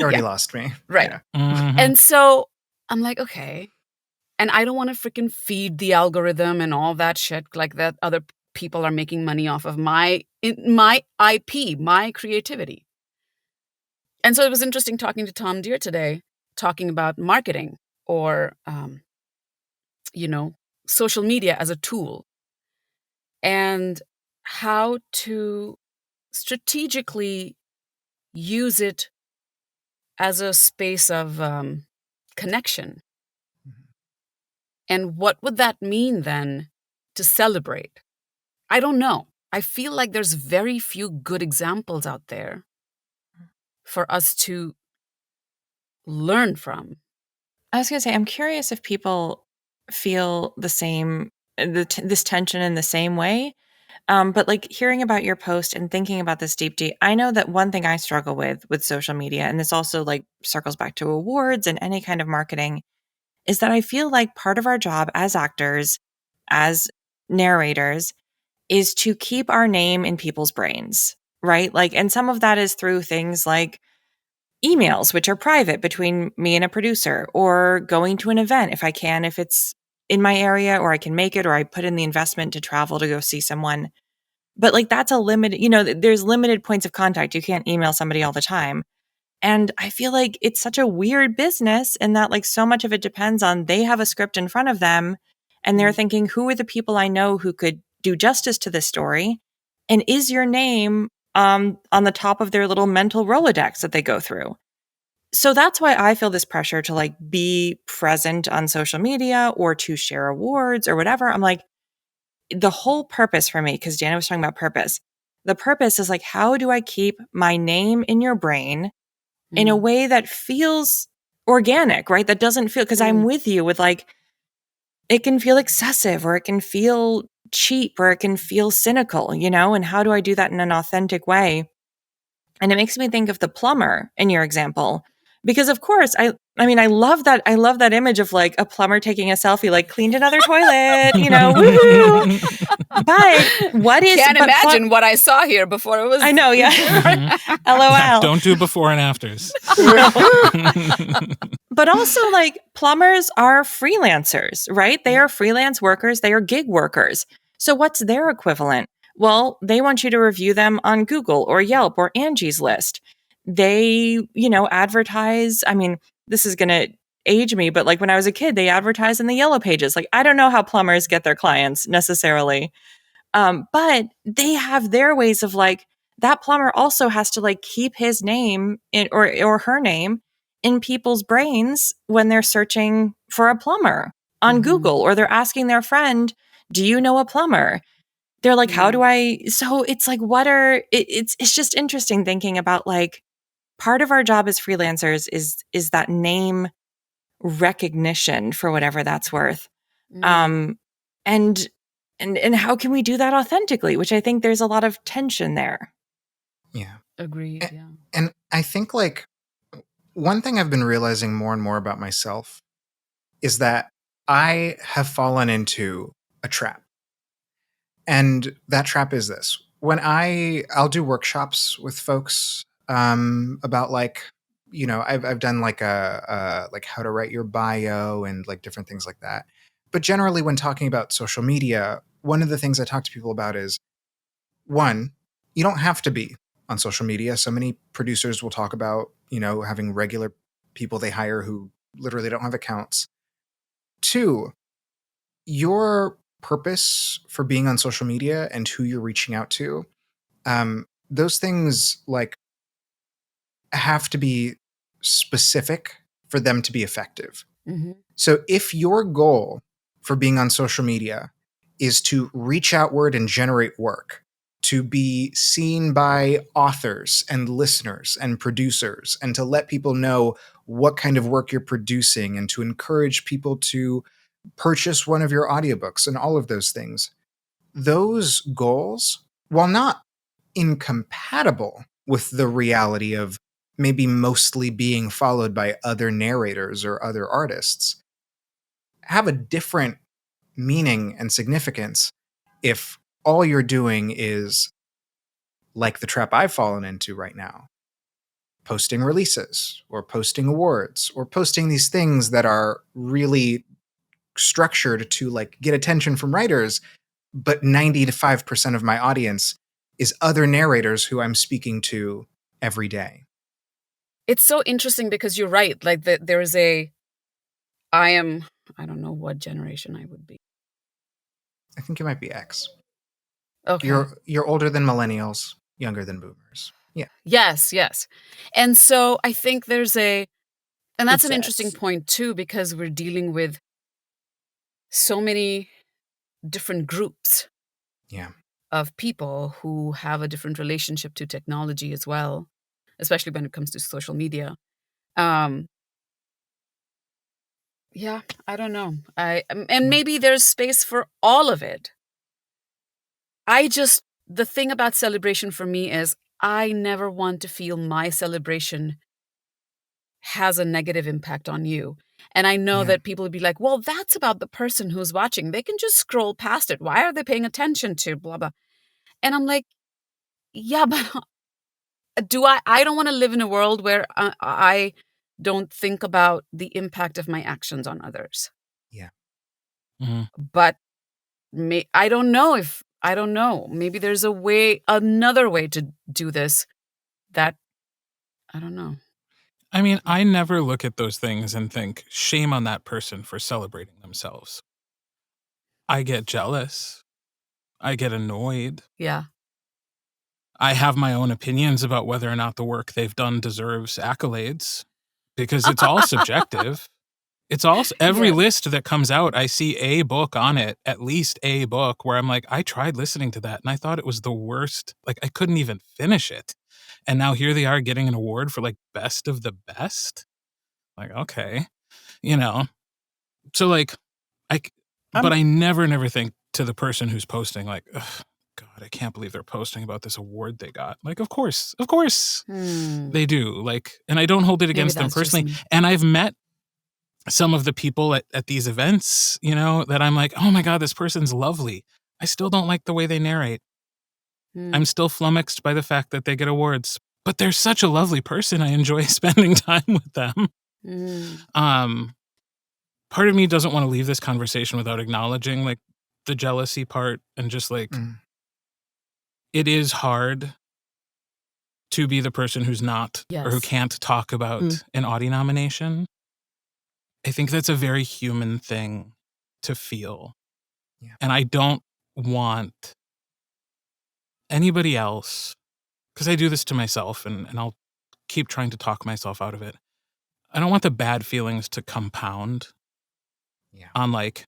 already lost me. Right. Yeah. Mm-hmm. And so I'm like, okay. And I don't want to freaking feed the algorithm and all that shit like that other people are making money off of my IP, my creativity. And so it was interesting talking to Tom Deere today, talking about marketing or, social media as a tool, and how to strategically use it as a space of connection. And what would that mean then to celebrate? I don't know. I feel like there's very few good examples out there for us to learn from. I was going to say, I'm curious if people feel the same, this tension in the same way. But like hearing about your post and thinking about this Deepti, I know that one thing I struggle with social media, and this also like circles back to awards and any kind of marketing, is that I feel like part of our job as actors, as narrators, is to keep our name in people's brains, right? Like, and some of that is through things like emails, which are private between me and a producer, or going to an event if I can, if it's in my area, or I can make it, or I put in the investment to travel to go see someone. But like, that's a limited, there's limited points of contact. You can't email somebody all the time. And I feel like it's such a weird business in that like so much of it depends on they have a script in front of them and they're thinking, who are the people I know who could do justice to this story? And is your name on the top of their little mental Rolodex that they go through? So that's why I feel this pressure to like be present on social media or to share awards or whatever. I'm like, the whole purpose for me, because Deanna was talking about purpose, the purpose is like, how do I keep my name in your brain in a way that feels organic, right? That doesn't feel, because I'm with you with like, it can feel excessive or it can feel cheap or it can feel cynical, and how do I do that in an authentic way? And it makes me think of the plumber in your example, because of course, I love that. I love that image of like a plumber taking a selfie, like cleaned another toilet, woohoo. But what is? Can't imagine what I saw here before it was. I know, yeah. LOL. Don't do before and afters. But also, like, plumbers are freelancers, right? They are freelance workers. They are gig workers. So what's their equivalent? Well, they want you to review them on Google or Yelp or Angie's List. They, advertise. I mean, this is going to age me, but like when I was a kid, they advertised in the Yellow Pages. Like, I don't know how plumbers get their clients necessarily. But they have their ways of like, that plumber also has to like keep his name or her name in people's brains when they're searching for a plumber on Google, or they're asking their friend, do you know a plumber? They're like, how do I? So it's like, it's just interesting thinking about like, part of our job as freelancers is that name recognition for whatever that's worth. And how can we do that authentically? Which I think there's a lot of tension there. Yeah. Agreed. Yeah. And I think like one thing I've been realizing more and more about myself is that I have fallen into a trap. And that trap is this. When I'll do workshops with folks about like, I've done like like how to write your bio and like different things like that. But generally when talking about social media, one of the things I talk to people about is, one, you don't have to be on social media. So many producers will talk about, having regular people they hire who literally don't have accounts. Two, your purpose for being on social media and who you're reaching out to, those things like have to be specific for them to be effective. So if your goal for being on social media is to reach outward and generate work, to be seen by authors and listeners and producers, and to let people know what kind of work you're producing, and to encourage people to purchase one of your audiobooks and all of those things, those goals, while not incompatible with the reality of maybe mostly being followed by other narrators or other artists, have a different meaning and significance if all you're doing is, like the trap I've fallen into right now, posting releases or posting awards or posting these things that are really structured to like get attention from writers, but 95% of my audience is other narrators who I'm speaking to every day. It's so interesting because you're right. Like there is I don't know what generation I would be. I think you might be X. Okay. You're older than millennials, younger than boomers. Yeah. Yes. And so I think and that's It's an interesting X. point too, because we're dealing with so many different groups Yeah. of people who have a different relationship to technology as well, especially when it comes to social media. Yeah, I don't know. And maybe there's space for all of it. The thing about celebration for me is I never want to feel my celebration has a negative impact on you. And I know that people would be like, well, that's about the person who's watching. They can just scroll past it. Why are they paying attention to blah, blah? And I'm like, yeah, but I don't want to live in a world where I don't think about the impact of my actions on others. Yeah. Mm-hmm. But I don't know. Maybe there's another way to do this that, I don't know. I mean, I never look at those things and think, shame on that person for celebrating themselves. I get jealous. I get annoyed. Yeah. I have my own opinions about whether or not the work they've done deserves accolades, because it's all subjective. It's also every list that comes out, I see a book on it, at least a book, where I'm like, I tried listening to that and I thought it was the worst. Like, I couldn't even finish it. And now here they are getting an award for like best of the best. Like, okay, so like, but I never think to the person who's posting like, ugh, God, I can't believe they're posting about this award they got. Like, of course they do. Like, and I don't hold it against them personally. And I've met some of the people at these events, that I'm like, oh my God, this person's lovely. I still don't like the way they narrate. I'm still flummoxed by the fact that they get awards, but they're such a lovely person. I enjoy spending time with them. Part of me doesn't want to leave this conversation without acknowledging like the jealousy part and just like, it is hard to be the person who's not or who can't talk about an Audie nomination. I think that's a very human thing to feel. Yeah. And I don't want anybody else, because I do this to myself and I'll keep trying to talk myself out of it. I don't want the bad feelings to compound on like,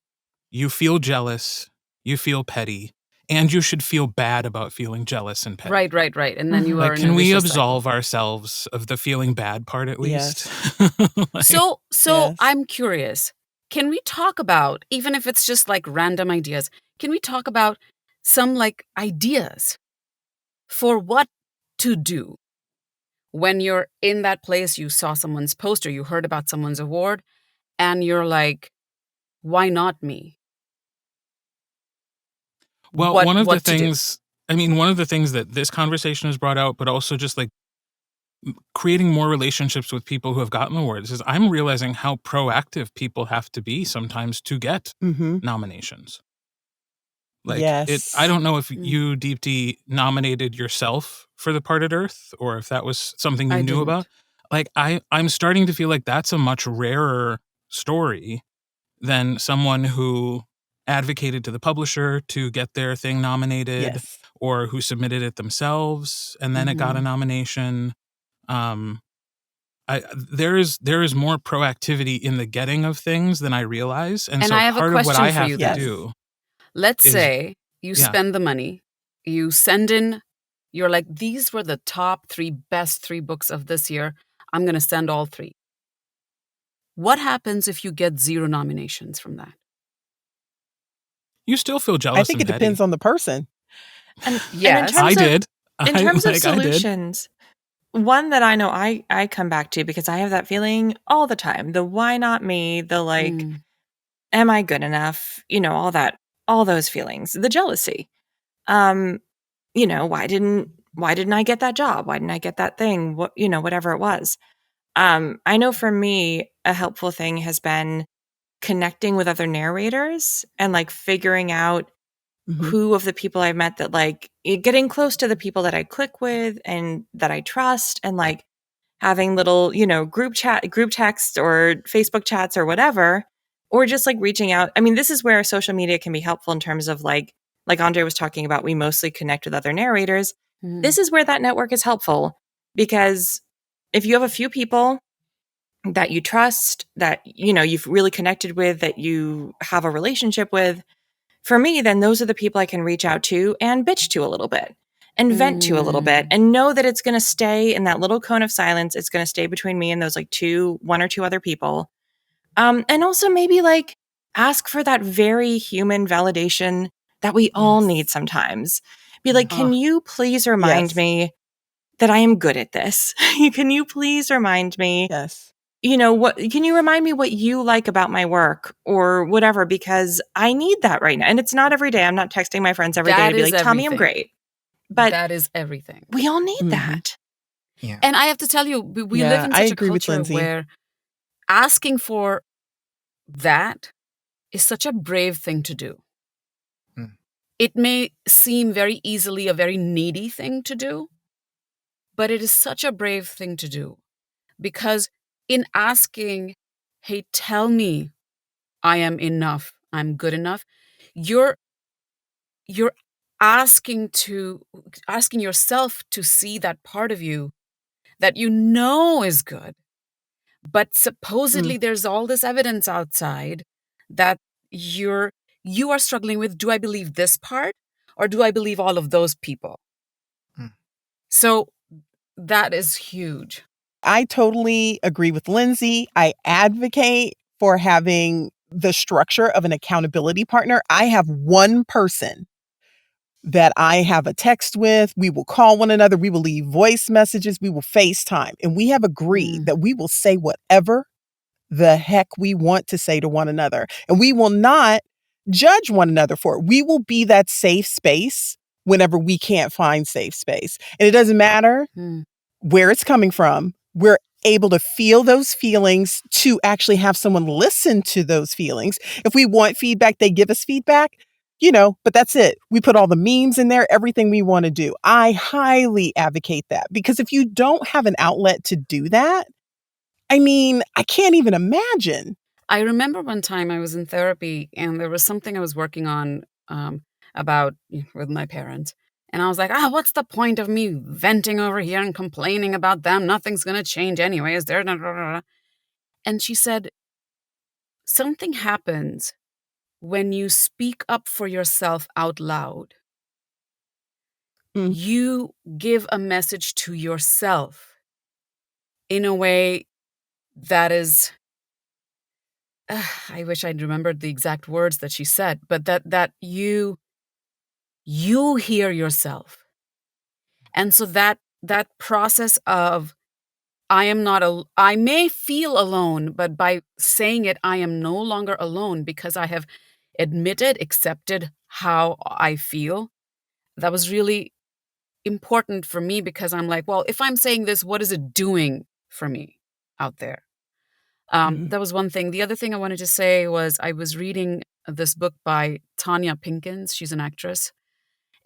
you feel jealous, you feel petty, and you should feel bad about feeling jealous and petty. Right. And then you are like, in can a we vicious absolve cycle. ourselves of the feeling bad part at least? Like, so I'm curious. Can we talk about, even if it's just like random ideas, can we talk about some like ideas for what to do when you're in that place, you saw someone's poster, you heard about someone's award, and you're like, why not me? Well, one of the things that this conversation has brought out, but also just like creating more relationships with people who have gotten awards, is I'm realizing how proactive people have to be sometimes to get nominations. Like, I don't know if you, Deepti, nominated yourself for The Parted Earth or if that was something you knew about. Like, I'm starting to feel like that's a much rarer story than someone who advocated to the publisher to get their thing nominated or who submitted it themselves and then it got a nomination. There is more proactivity in the getting of things than I realize. And so I have part a question of what I for have you to do. Let's say you spend the money, you send in, you're like, these were the best 3 books of this year. I'm going to send all 3. What happens if you get 0 nominations from that? You still feel jealous. I think it depends on the person. And in terms of solutions, one that I know I come back to because I have that feeling all the time. The why not me? The like, am I good enough? All those feelings. The jealousy. Why didn't I get that job? Why didn't I get that thing? Whatever it was. I know for me, a helpful thing has been connecting with other narrators and like figuring out who of the people I've met that like getting close to the people that I click with and that I trust and like having little, group text or Facebook chats or whatever, or just like reaching out. I mean, this is where social media can be helpful in terms of like André was talking about, we mostly connect with other narrators. This is where that network is helpful, because if you have a few people that you trust, that, you've really connected with, that you have a relationship with, for me, then those are the people I can reach out to and bitch to a little bit and vent to a little bit, and know that it's going to stay in that little cone of silence. It's going to stay between me and those like one or two other people. And also maybe like ask for that very human validation that we all need sometimes. Be like, can you please remind me that I am good at this? Can you please remind me? Yes. Can you remind me what you like about my work or whatever? Because I need that right now. And it's not every day. I'm not texting my friends every day to be like, tell me I'm great. But that is everything. We all need that. Yeah. And I have to tell you, we live in such a culture where asking for that is such a brave thing to do. It may seem very easily a very needy thing to do, but it is such a brave thing to do, because in asking, hey, tell me I am enough, I'm good enough, you're asking yourself to see that part of you that is good. But supposedly there's all this evidence outside that you are struggling with. Do I believe this part, or do I believe all of those people? So that is huge. I totally agree with Lindsey. I advocate for having the structure of an accountability partner. I have one person that I have a text with. We will call one another. We will leave voice messages. We will FaceTime. And we have agreed that we will say whatever the heck we want to say to one another. And we will not judge one another for it. We will be that safe space whenever we can't find safe space. And it doesn't matter where it's coming from. We're able to feel those feelings, to actually have someone listen to those feelings. If we want feedback, they give us feedback, but that's it. We put all the memes in there, everything we want to do. I highly advocate that, because if you don't have an outlet to do that, I mean, I can't even imagine. I remember one time I was in therapy, and there was something I was working on about with my parents. And I was like, what's the point of me venting over here and complaining about them? Nothing's going to change anyway. Is there? And she said, something happens when you speak up for yourself out loud. You give a message to yourself in a way that is, I wish I'd remembered the exact words that she said, but that you hear yourself. And so that process of, I may feel alone, but by saying it, I am no longer alone, because I have accepted how I feel. That was really important for me, because I'm like, well, if I'm saying this, what is it doing for me out there? That was one thing. The other thing I wanted to say was, I was reading this book by Tanya Pinkins. She's an actress.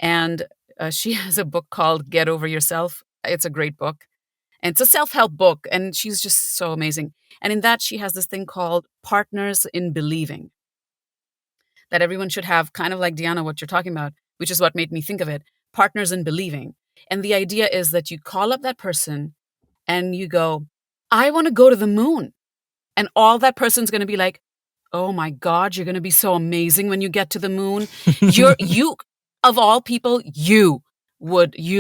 And she has a book called Get Over Yourself. It's a great book. And it's a self-help book. And she's just so amazing. And in that, she has this thing called Partners in Believing, that everyone should have, kind of like Deanna, what you're talking about, which is what made me think of it. Partners in Believing. And the idea is that you call up that person and you go, I want to go to the moon. And all that person's going to be like, oh my God, you're going to be so amazing when you get to the moon. You, of all people, you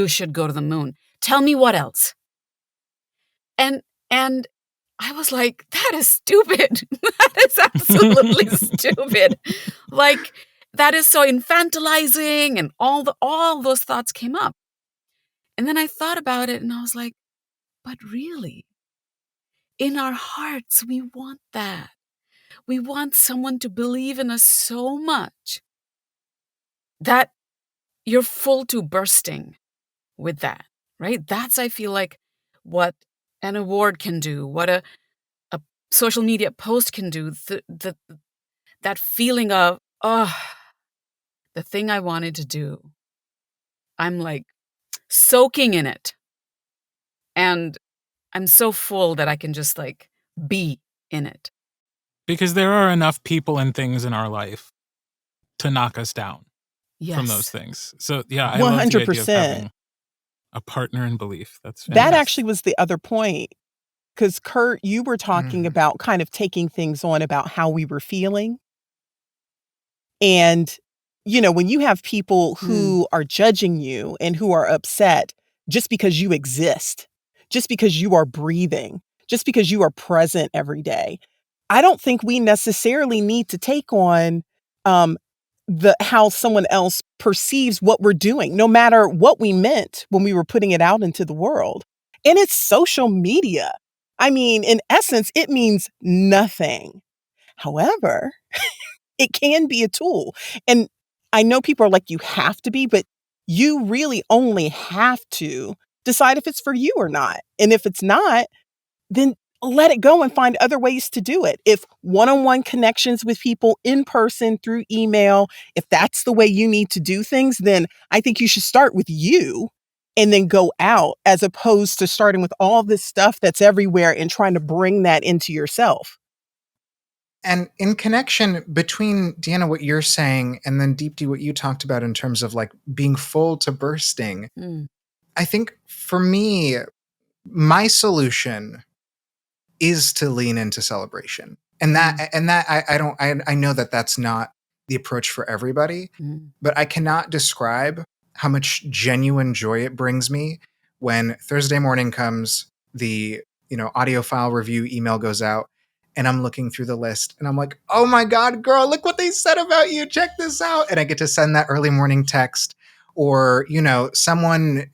should go to the moon. Tell me what else. And I was like, that is stupid. That is absolutely stupid. Like, that is so infantilizing, and all those thoughts came up. And then I thought about it, and I was like, but really, in our hearts, we want that. We want someone to believe in us so much that you're full to bursting with that, right? That's, I feel like, what an award can do, what a social media post can do. That feeling of, the thing I wanted to do, I'm like soaking in it. And I'm so full that I can just like be in it. Because there are enough people and things in our life to knock us down from those Yes. things. So yeah, I love the idea of 100%. having a partner in belief. That's That fantastic. actually was the other point. Because Kirt, you were talking about kind of taking things on about how we were feeling. And, when you have people who are judging you and who are upset just because you exist, just because you are breathing, just because you are present every day, I don't think we necessarily need to take on how someone else perceives what we're doing, no matter what we meant when we were putting it out into the world. And it's social media. I mean, in essence, it means nothing. However, it can be a tool. And I know people are like, you have to be, but you really only have to decide if it's for you or not. And if it's not, then let it go and find other ways to do it. If one-on-one connections with people in person through email, if that's the way you need to do things, then I think you should start with you and then go out, as opposed to starting with all this stuff that's everywhere and trying to bring that into yourself. And in connection between, Deanna, what you're saying, and then Deepti, what you talked about in terms of like being full to bursting, I think for me, my solution is to lean into celebration. And I know that that's not the approach for everybody, but I cannot describe how much genuine joy it brings me when Thursday morning comes, the, audio file review email goes out, and I'm looking through the list and I'm like, oh my God, girl, look what they said about you. Check this out. And I get to send that early morning text, or, someone,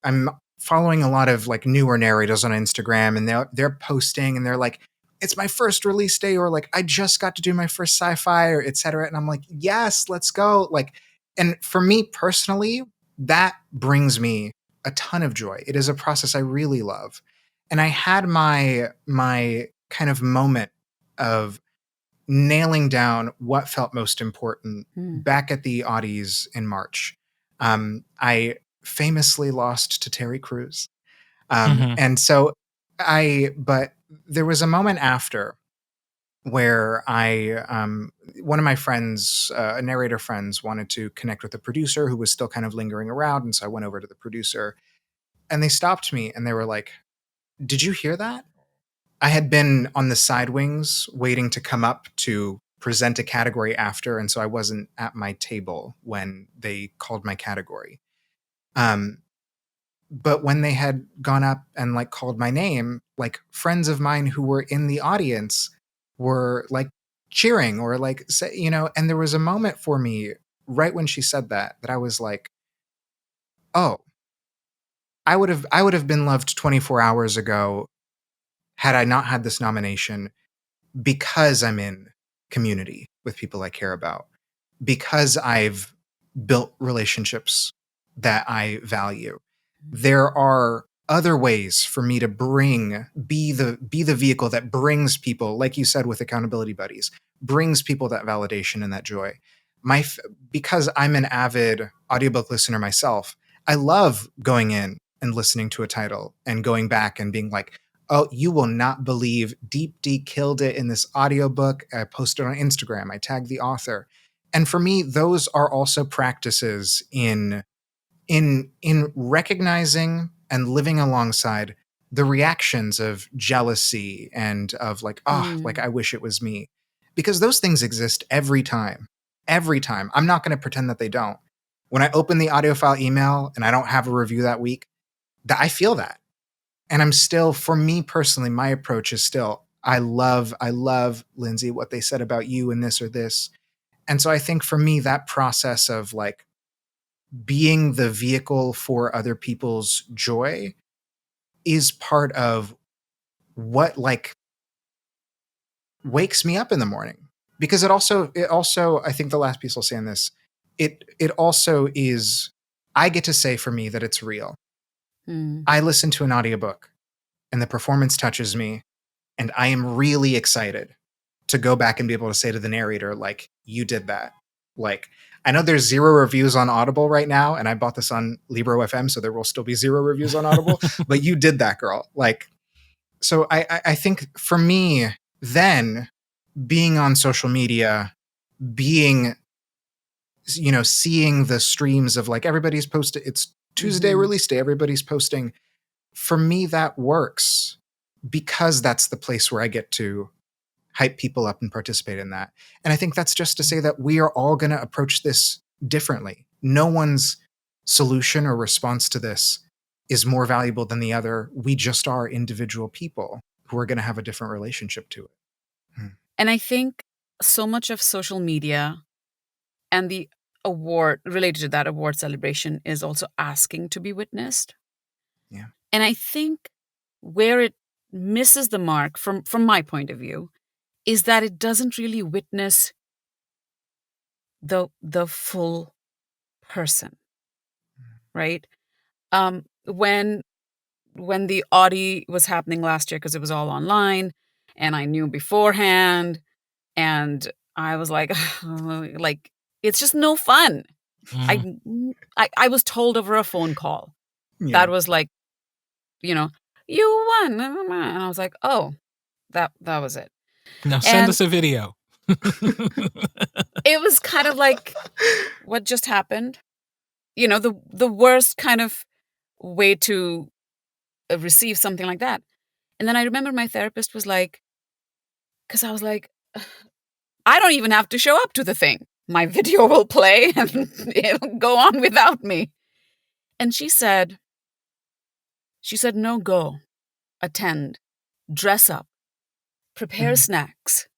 I'm following a lot of like newer narrators on Instagram, and they're posting and they're like, it's my first release day, or like, I just got to do my first sci-fi, or et cetera. And I'm like, yes, let's go. Like, and for me personally, that brings me a ton of joy. It is a process I really love. And I had my kind of moment of nailing down what felt most important back at the Audis in March. I famously lost to Terry Crews. And so but there was a moment after where one of my friends, a narrator friends, wanted to connect with the producer who was still kind of lingering around. And so I went over to the producer, and they stopped me and they were like, did you hear that? I had been on the side wings waiting to come up to present a category after, and so I wasn't at my table when they called my category. But when they had gone up and like called my name, like friends of mine who were in the audience were like cheering, or like, and there was a moment for me right when she said that I was like, oh, I would have been loved 24 hours ago had I not had this nomination, because I'm in community with people I care about, because I've built relationships that I value. There are other ways for me to be the vehicle that brings people, like you said, with accountability buddies, brings people that validation and that joy. Because I'm an avid audiobook listener myself, I love going in and listening to a title and going back and being like, oh, you will not believe Deepti killed it in this audiobook. I posted on Instagram. I tagged the author. And for me, those are also practices in recognizing and living alongside the reactions of jealousy and of like, like, I wish it was me. Because those things exist every time. Every time. I'm not going to pretend that they don't. When I open the audiophile email and I don't have a review that week, I feel that. And I'm still, for me personally, my approach is still, I love, Lindsey, what they said about you and this or this. And so I think for me, that process of like being the vehicle for other people's joy is part of what like wakes me up in the morning. Because it also, I think the last piece I'll say on this, it also is, I get to say for me that it's real. I listen to an audiobook and the performance touches me, and I am really excited to go back and be able to say to the narrator, like, you did that. Like, I know there's 0 reviews on Audible right now, and I bought this on Libro FM, so there will still be 0 reviews on Audible, but you did that, girl. Like, so I think for me, then being on social media, being, seeing the streams of like everybody's posted, it's Tuesday release day, everybody's posting. For me, that works because that's the place where I get to hype people up and participate in that. And I think that's just to say that we are all going to approach this differently. No one's solution or response to this is more valuable than the other. We just are individual people who are going to have a different relationship to it. And I think so much of social media and the award related to that award celebration is also asking to be witnessed. Yeah. And I think where it misses the mark from my point of view is that it doesn't really witness the full person, right? When the Audi was happening last year, because it was all online, and I knew beforehand, and I was like, it's just no fun. I was told over a phone call that was like, you won, and I was like, oh, that was it. Now send us a video. It was kind of like what just happened. The worst kind of way to receive something like that. And then I remember my therapist was like, because I was like, I don't even have to show up to the thing. My video will play and it'll go on without me. And she said, no, go, attend, dress up, prepare snacks,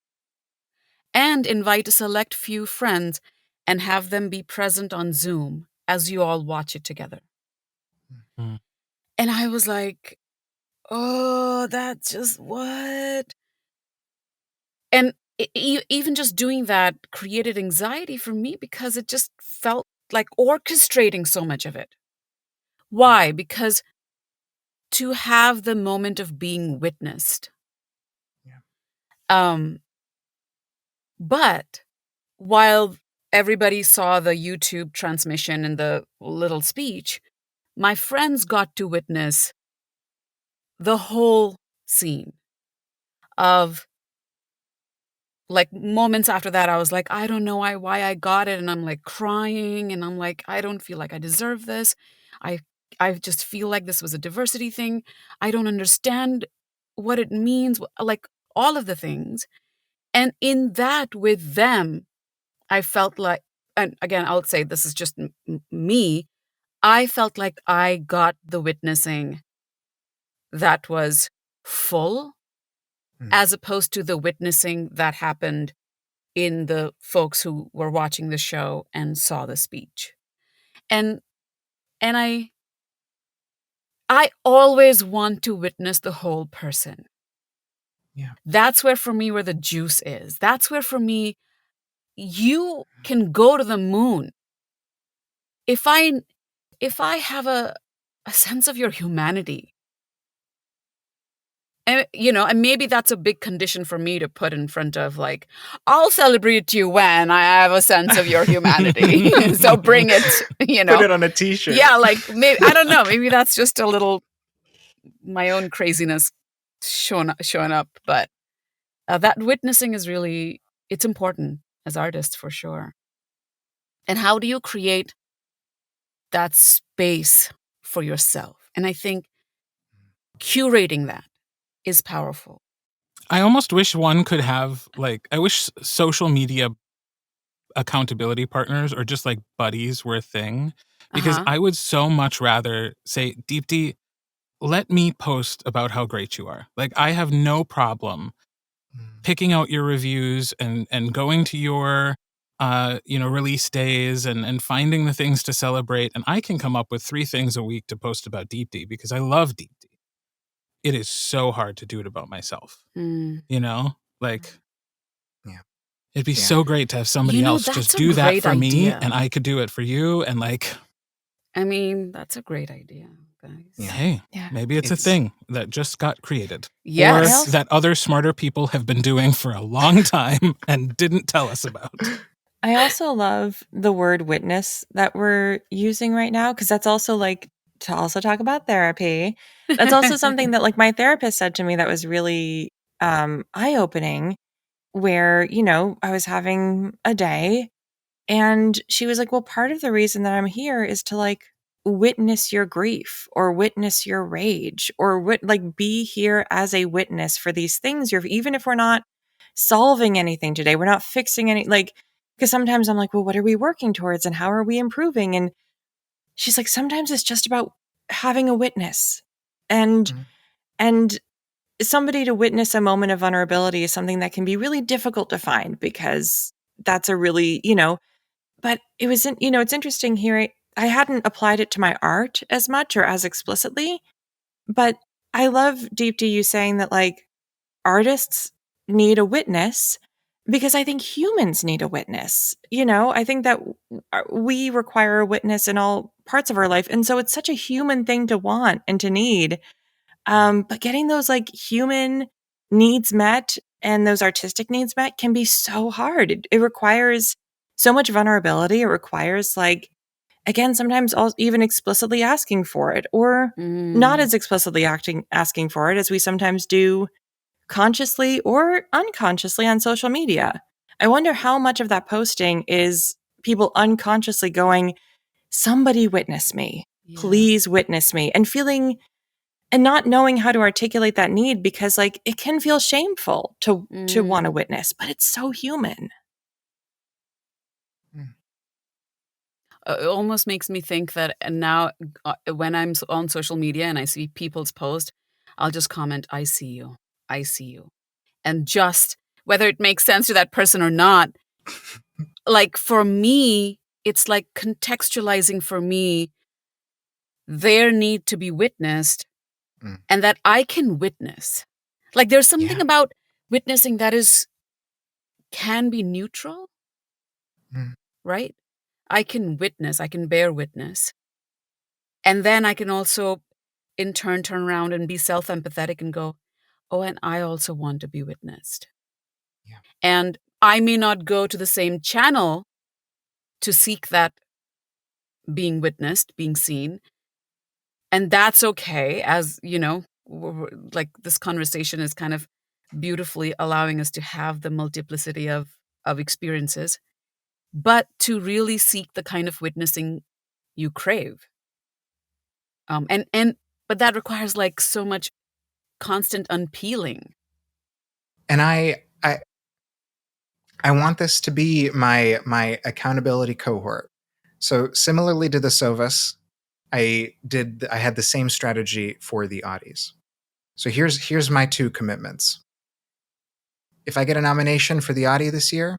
and invite a select few friends and have them be present on Zoom as you all watch it together. And I was like, oh, that's just what? And even just doing that created anxiety for me because it just felt like orchestrating so much of it. Why? Because to have the moment of being witnessed. But while everybody saw the YouTube transmission and the little speech, my friends got to witness the whole scene of, like, moments after that, I was like, I don't know why I got it. And I'm like crying and I'm like, I don't feel like I deserve this. I just feel like this was a diversity thing. I don't understand what it means, like all of the things. And in that with them, I felt like, and again, I'll say this is just me, I felt like I got the witnessing that was full, as opposed to the witnessing that happened in the folks who were watching the show and saw the speech. And I always want to witness the whole person. Yeah. That's where, for me, where the juice is. That's where, for me, you can go to the moon. If I have a sense of your humanity, and and maybe that's a big condition for me to put in front of, like, I'll celebrate you when I have a sense of your humanity. So bring it, Put it on a t-shirt. Yeah, like, maybe, I don't know, maybe that's just a little my own craziness showing up, but that witnessing is really, it's important as artists, for sure. And how do you create that space for yourself? And I think curating that is powerful. I almost wish one could have, like, I wish social media accountability partners or just like buddies were a thing, because I would so much rather say, Deepti, let me post about how great you are. Like, I have no problem picking out your reviews and going to your release days and finding the things to celebrate. And I can come up with 3 things a week to post about Deepti because I love Deepti. It is so hard to do it about myself. Like, it'd be so great to have somebody else just do that for me, and I could do it for you. And, like, I mean, that's a great idea, guys. Hey, maybe it's a thing that just got created. Yes. Or that other smarter people have been doing for a long time and didn't tell us about. I also love the word witness that we're using right now, because that's also like, to also talk about therapy. That's also something that like my therapist said to me that was really eye-opening, where, I was having a day and she was like, well, part of the reason that I'm here is to like witness your grief or witness your rage or like be here as a witness for these things. Even if we're not solving anything today, we're not fixing any, like, because sometimes I'm like, well, what are we working towards and how are we improving? And she's like, sometimes it's just about having a witness and, and somebody to witness a moment of vulnerability is something that can be really difficult to find, because that's a really, but it was, it's interesting here. I hadn't applied it to my art as much or as explicitly, but I love, Deepti, you saying that like artists need a witness, because I think humans need a witness. I think that we require a witness in all parts of our life. And so it's such a human thing to want and to need. But getting those like human needs met and those artistic needs met can be so hard. It requires so much vulnerability. It requires like, again, sometimes even explicitly asking for it, or not as explicitly asking for it as we sometimes do consciously or unconsciously on social media. I wonder how much of that posting is people unconsciously going, somebody witness me, please witness me, and feeling and not knowing how to articulate that need, because like it can feel shameful to want to witness, but it's so human. It almost makes me think that now when I'm on social media and I see people's posts, I'll just comment, I see you. I see you. And just whether it makes sense to that person or not, like for me, it's like contextualizing for me their need to be witnessed and that I can witness. Like there's something about witnessing that can be neutral, right? I can witness, I can bear witness. And then I can also, in turn around and be self-empathetic and go, oh, and I also want to be witnessed. Yeah. And I may not go to the same channel to seek that being witnessed, being seen. And that's okay, as, like this conversation is kind of beautifully allowing us to have the multiplicity of experiences, but to really seek the kind of witnessing you crave. But that requires like so much constant unpeeling. And I want this to be my accountability cohort. So similarly to the Sovas, I had the same strategy for the Audis. So here's my 2 commitments. If I get a nomination for the Audi this year,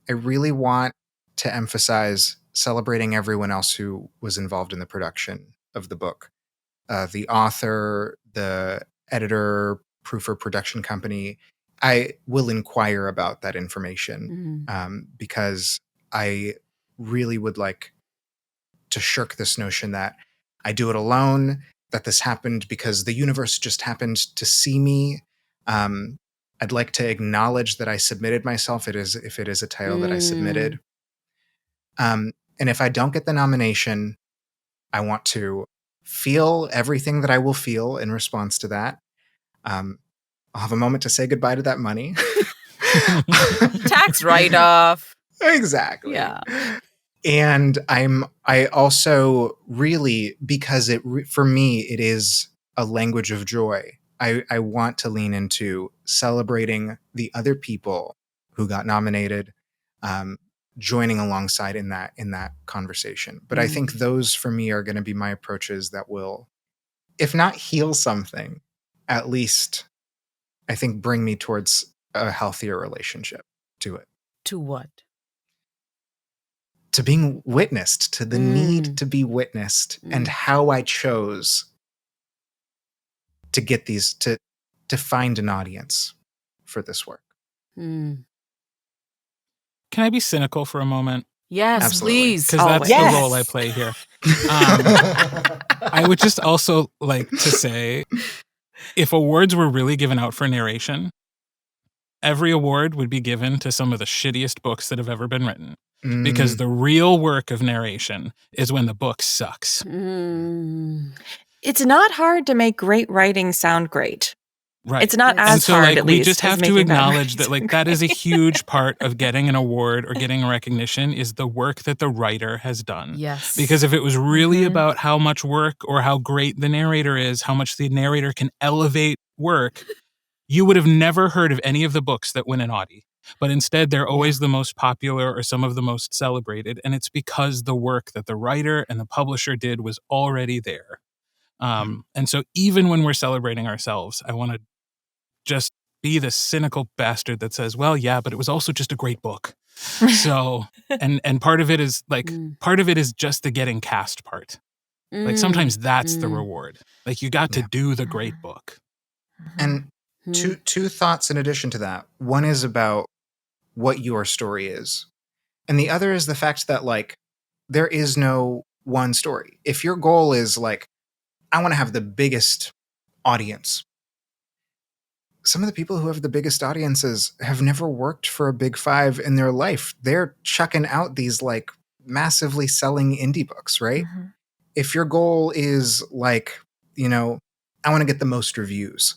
I really want to emphasize celebrating everyone else who was involved in the production of the book. The author, the editor, proofer, production company. I will inquire about that information because I really would like to shirk this notion that I do it alone, that this happened because the universe just happened to see me. I'd like to acknowledge that I submitted myself, if it is a title that I submitted. And if I don't get the nomination, I want to feel everything that I will feel in response to that. I'll have a moment to say goodbye to that money. Tax write-off. Exactly. Yeah. And I also really, because for me, it is a language of joy. I want to lean into celebrating the other people who got nominated, joining alongside in that conversation. But I think those for me are going to be my approaches that will, if not heal something, at least I think bring me towards a healthier relationship to it. To what? To being witnessed, to the need to be witnessed, and how I chose to get these, to find an audience for this work. Can I be cynical for a moment? Yes, absolutely. Please. Because that's the role I play here. I would just also like to say, if awards were really given out for narration, every award would be given to some of the shittiest books that have ever been written. Because the real work of narration is when the book sucks. It's not hard to make great writing sound great. Right. It's not as hard, at least. We just have to acknowledge that, like, that is a huge part of getting an award or getting a recognition is the work that the writer has done. Yes. Because if it was really about how much work or how great the narrator is, how much the narrator can elevate work, you would have never heard of any of the books that win an Audie. But instead, they're always the most popular or some of the most celebrated. And it's because the work that the writer and the publisher did was already there. And so even when we're celebrating ourselves, I want to just be the cynical bastard that says, well, yeah, but it was also just a great book. So, and part of it is like, part of it is just the getting cast part. Like sometimes that's the reward. Like you got to do the great book. And two thoughts in addition to that. One is about what your story is. And the other is the fact that, like, there is no one story. If your goal is like, I want to have the biggest audience, some of the people who have the biggest audiences have never worked for a big five in their life. They're chucking out these like massively selling indie books, right? If your goal is like, you know, I want to get the most reviews,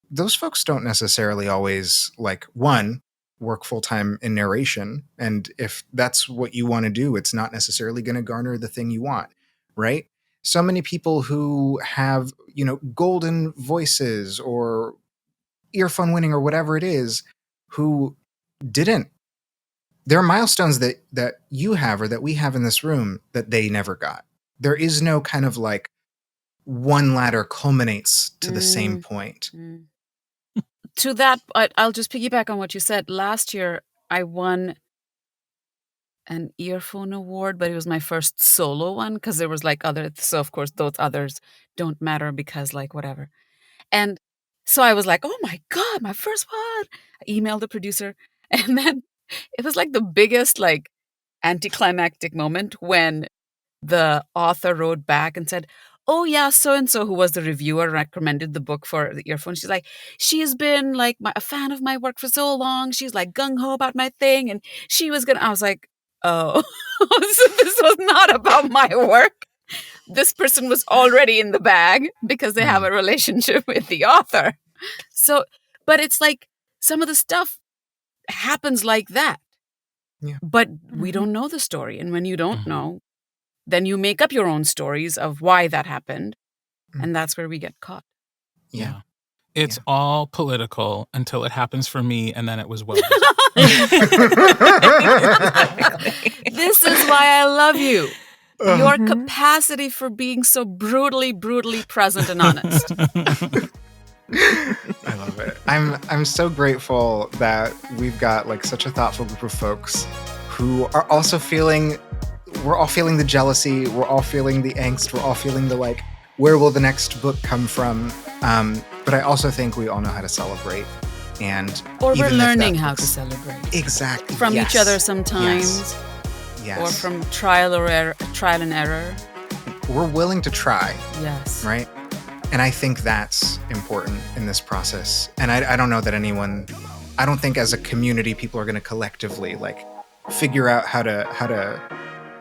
those folks don't necessarily always like, one, work full-time in narration. And if that's what you want to do, it's not necessarily going to garner the thing you want, right? So many people who have, you know, golden voices or earphone winning or whatever it is, who didn't. There are milestones that you have or that we have in this room that they never got. There is no kind of like one ladder culminates to the same point. To that, I'll just piggyback on what you said. Last year, I won an earphone award, but it was my first solo one because there was like other. So of course, those others don't matter because like whatever. And so I was like, oh my God, my first one. I emailed the producer. And then it was like the biggest like anticlimactic moment when the author wrote back and said, oh yeah, so-and-so, who was the reviewer, recommended the book for the earphone. She's like, she's been like a fan of my work for so long. She's like gung-ho about my thing. And she was I was like, oh, so this was not about my work. This person was already in the bag because they have a relationship with the author. So, but it's like some of the stuff happens like that. Yeah. But we don't know the story. And when you don't know, then you make up your own stories of why that happened. And that's where we get caught. Yeah. It's all political until it happens for me, and then it was well. This is why I love you. Your capacity for being so brutally, brutally present and honest. I love it. I'm so grateful that we've got like such a thoughtful group of folks who are also feeling, we're all feeling the jealousy, we're all feeling the angst, we're all feeling the like, where will the next book come from? But I also think we all know how to celebrate. Or we're learning how to celebrate. Exactly. From each other sometimes. Yes. Or from trial and error. We're willing to try. Yes. Right? And I think that's important in this process. And I don't know that I don't think as a community people are going to collectively like figure out how to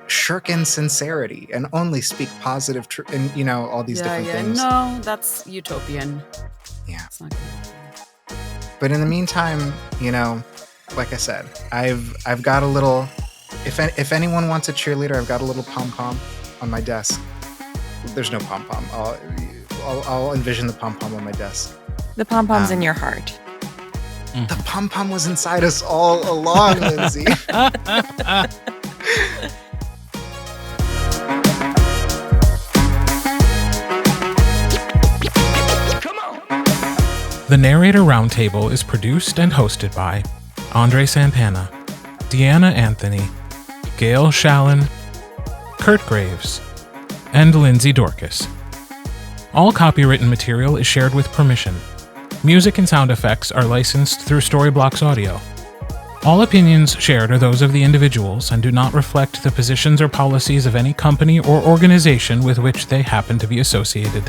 shirk in sincerity and only speak positive and you know all these different things. No, that's utopian. Yeah. It's not gonna happen. But in the meantime, you know, like I said, I've got a little. If anyone wants a cheerleader, I've got a little pom-pom on my desk. There's no pom-pom. I'll envision the pom-pom on my desk. The pom-pom's in your heart. The pom-pom was inside us all along, Lindsey. The Narrator Roundtable is produced and hosted by André Santana, Deanna Anthony, Gail Shalan, Kirt Graves, and Lindsey Dorcus. All copywritten material is shared with permission. Music and sound effects are licensed through Storyblocks Audio. All opinions shared are those of the individuals and do not reflect the positions or policies of any company or organization with which they happen to be associated.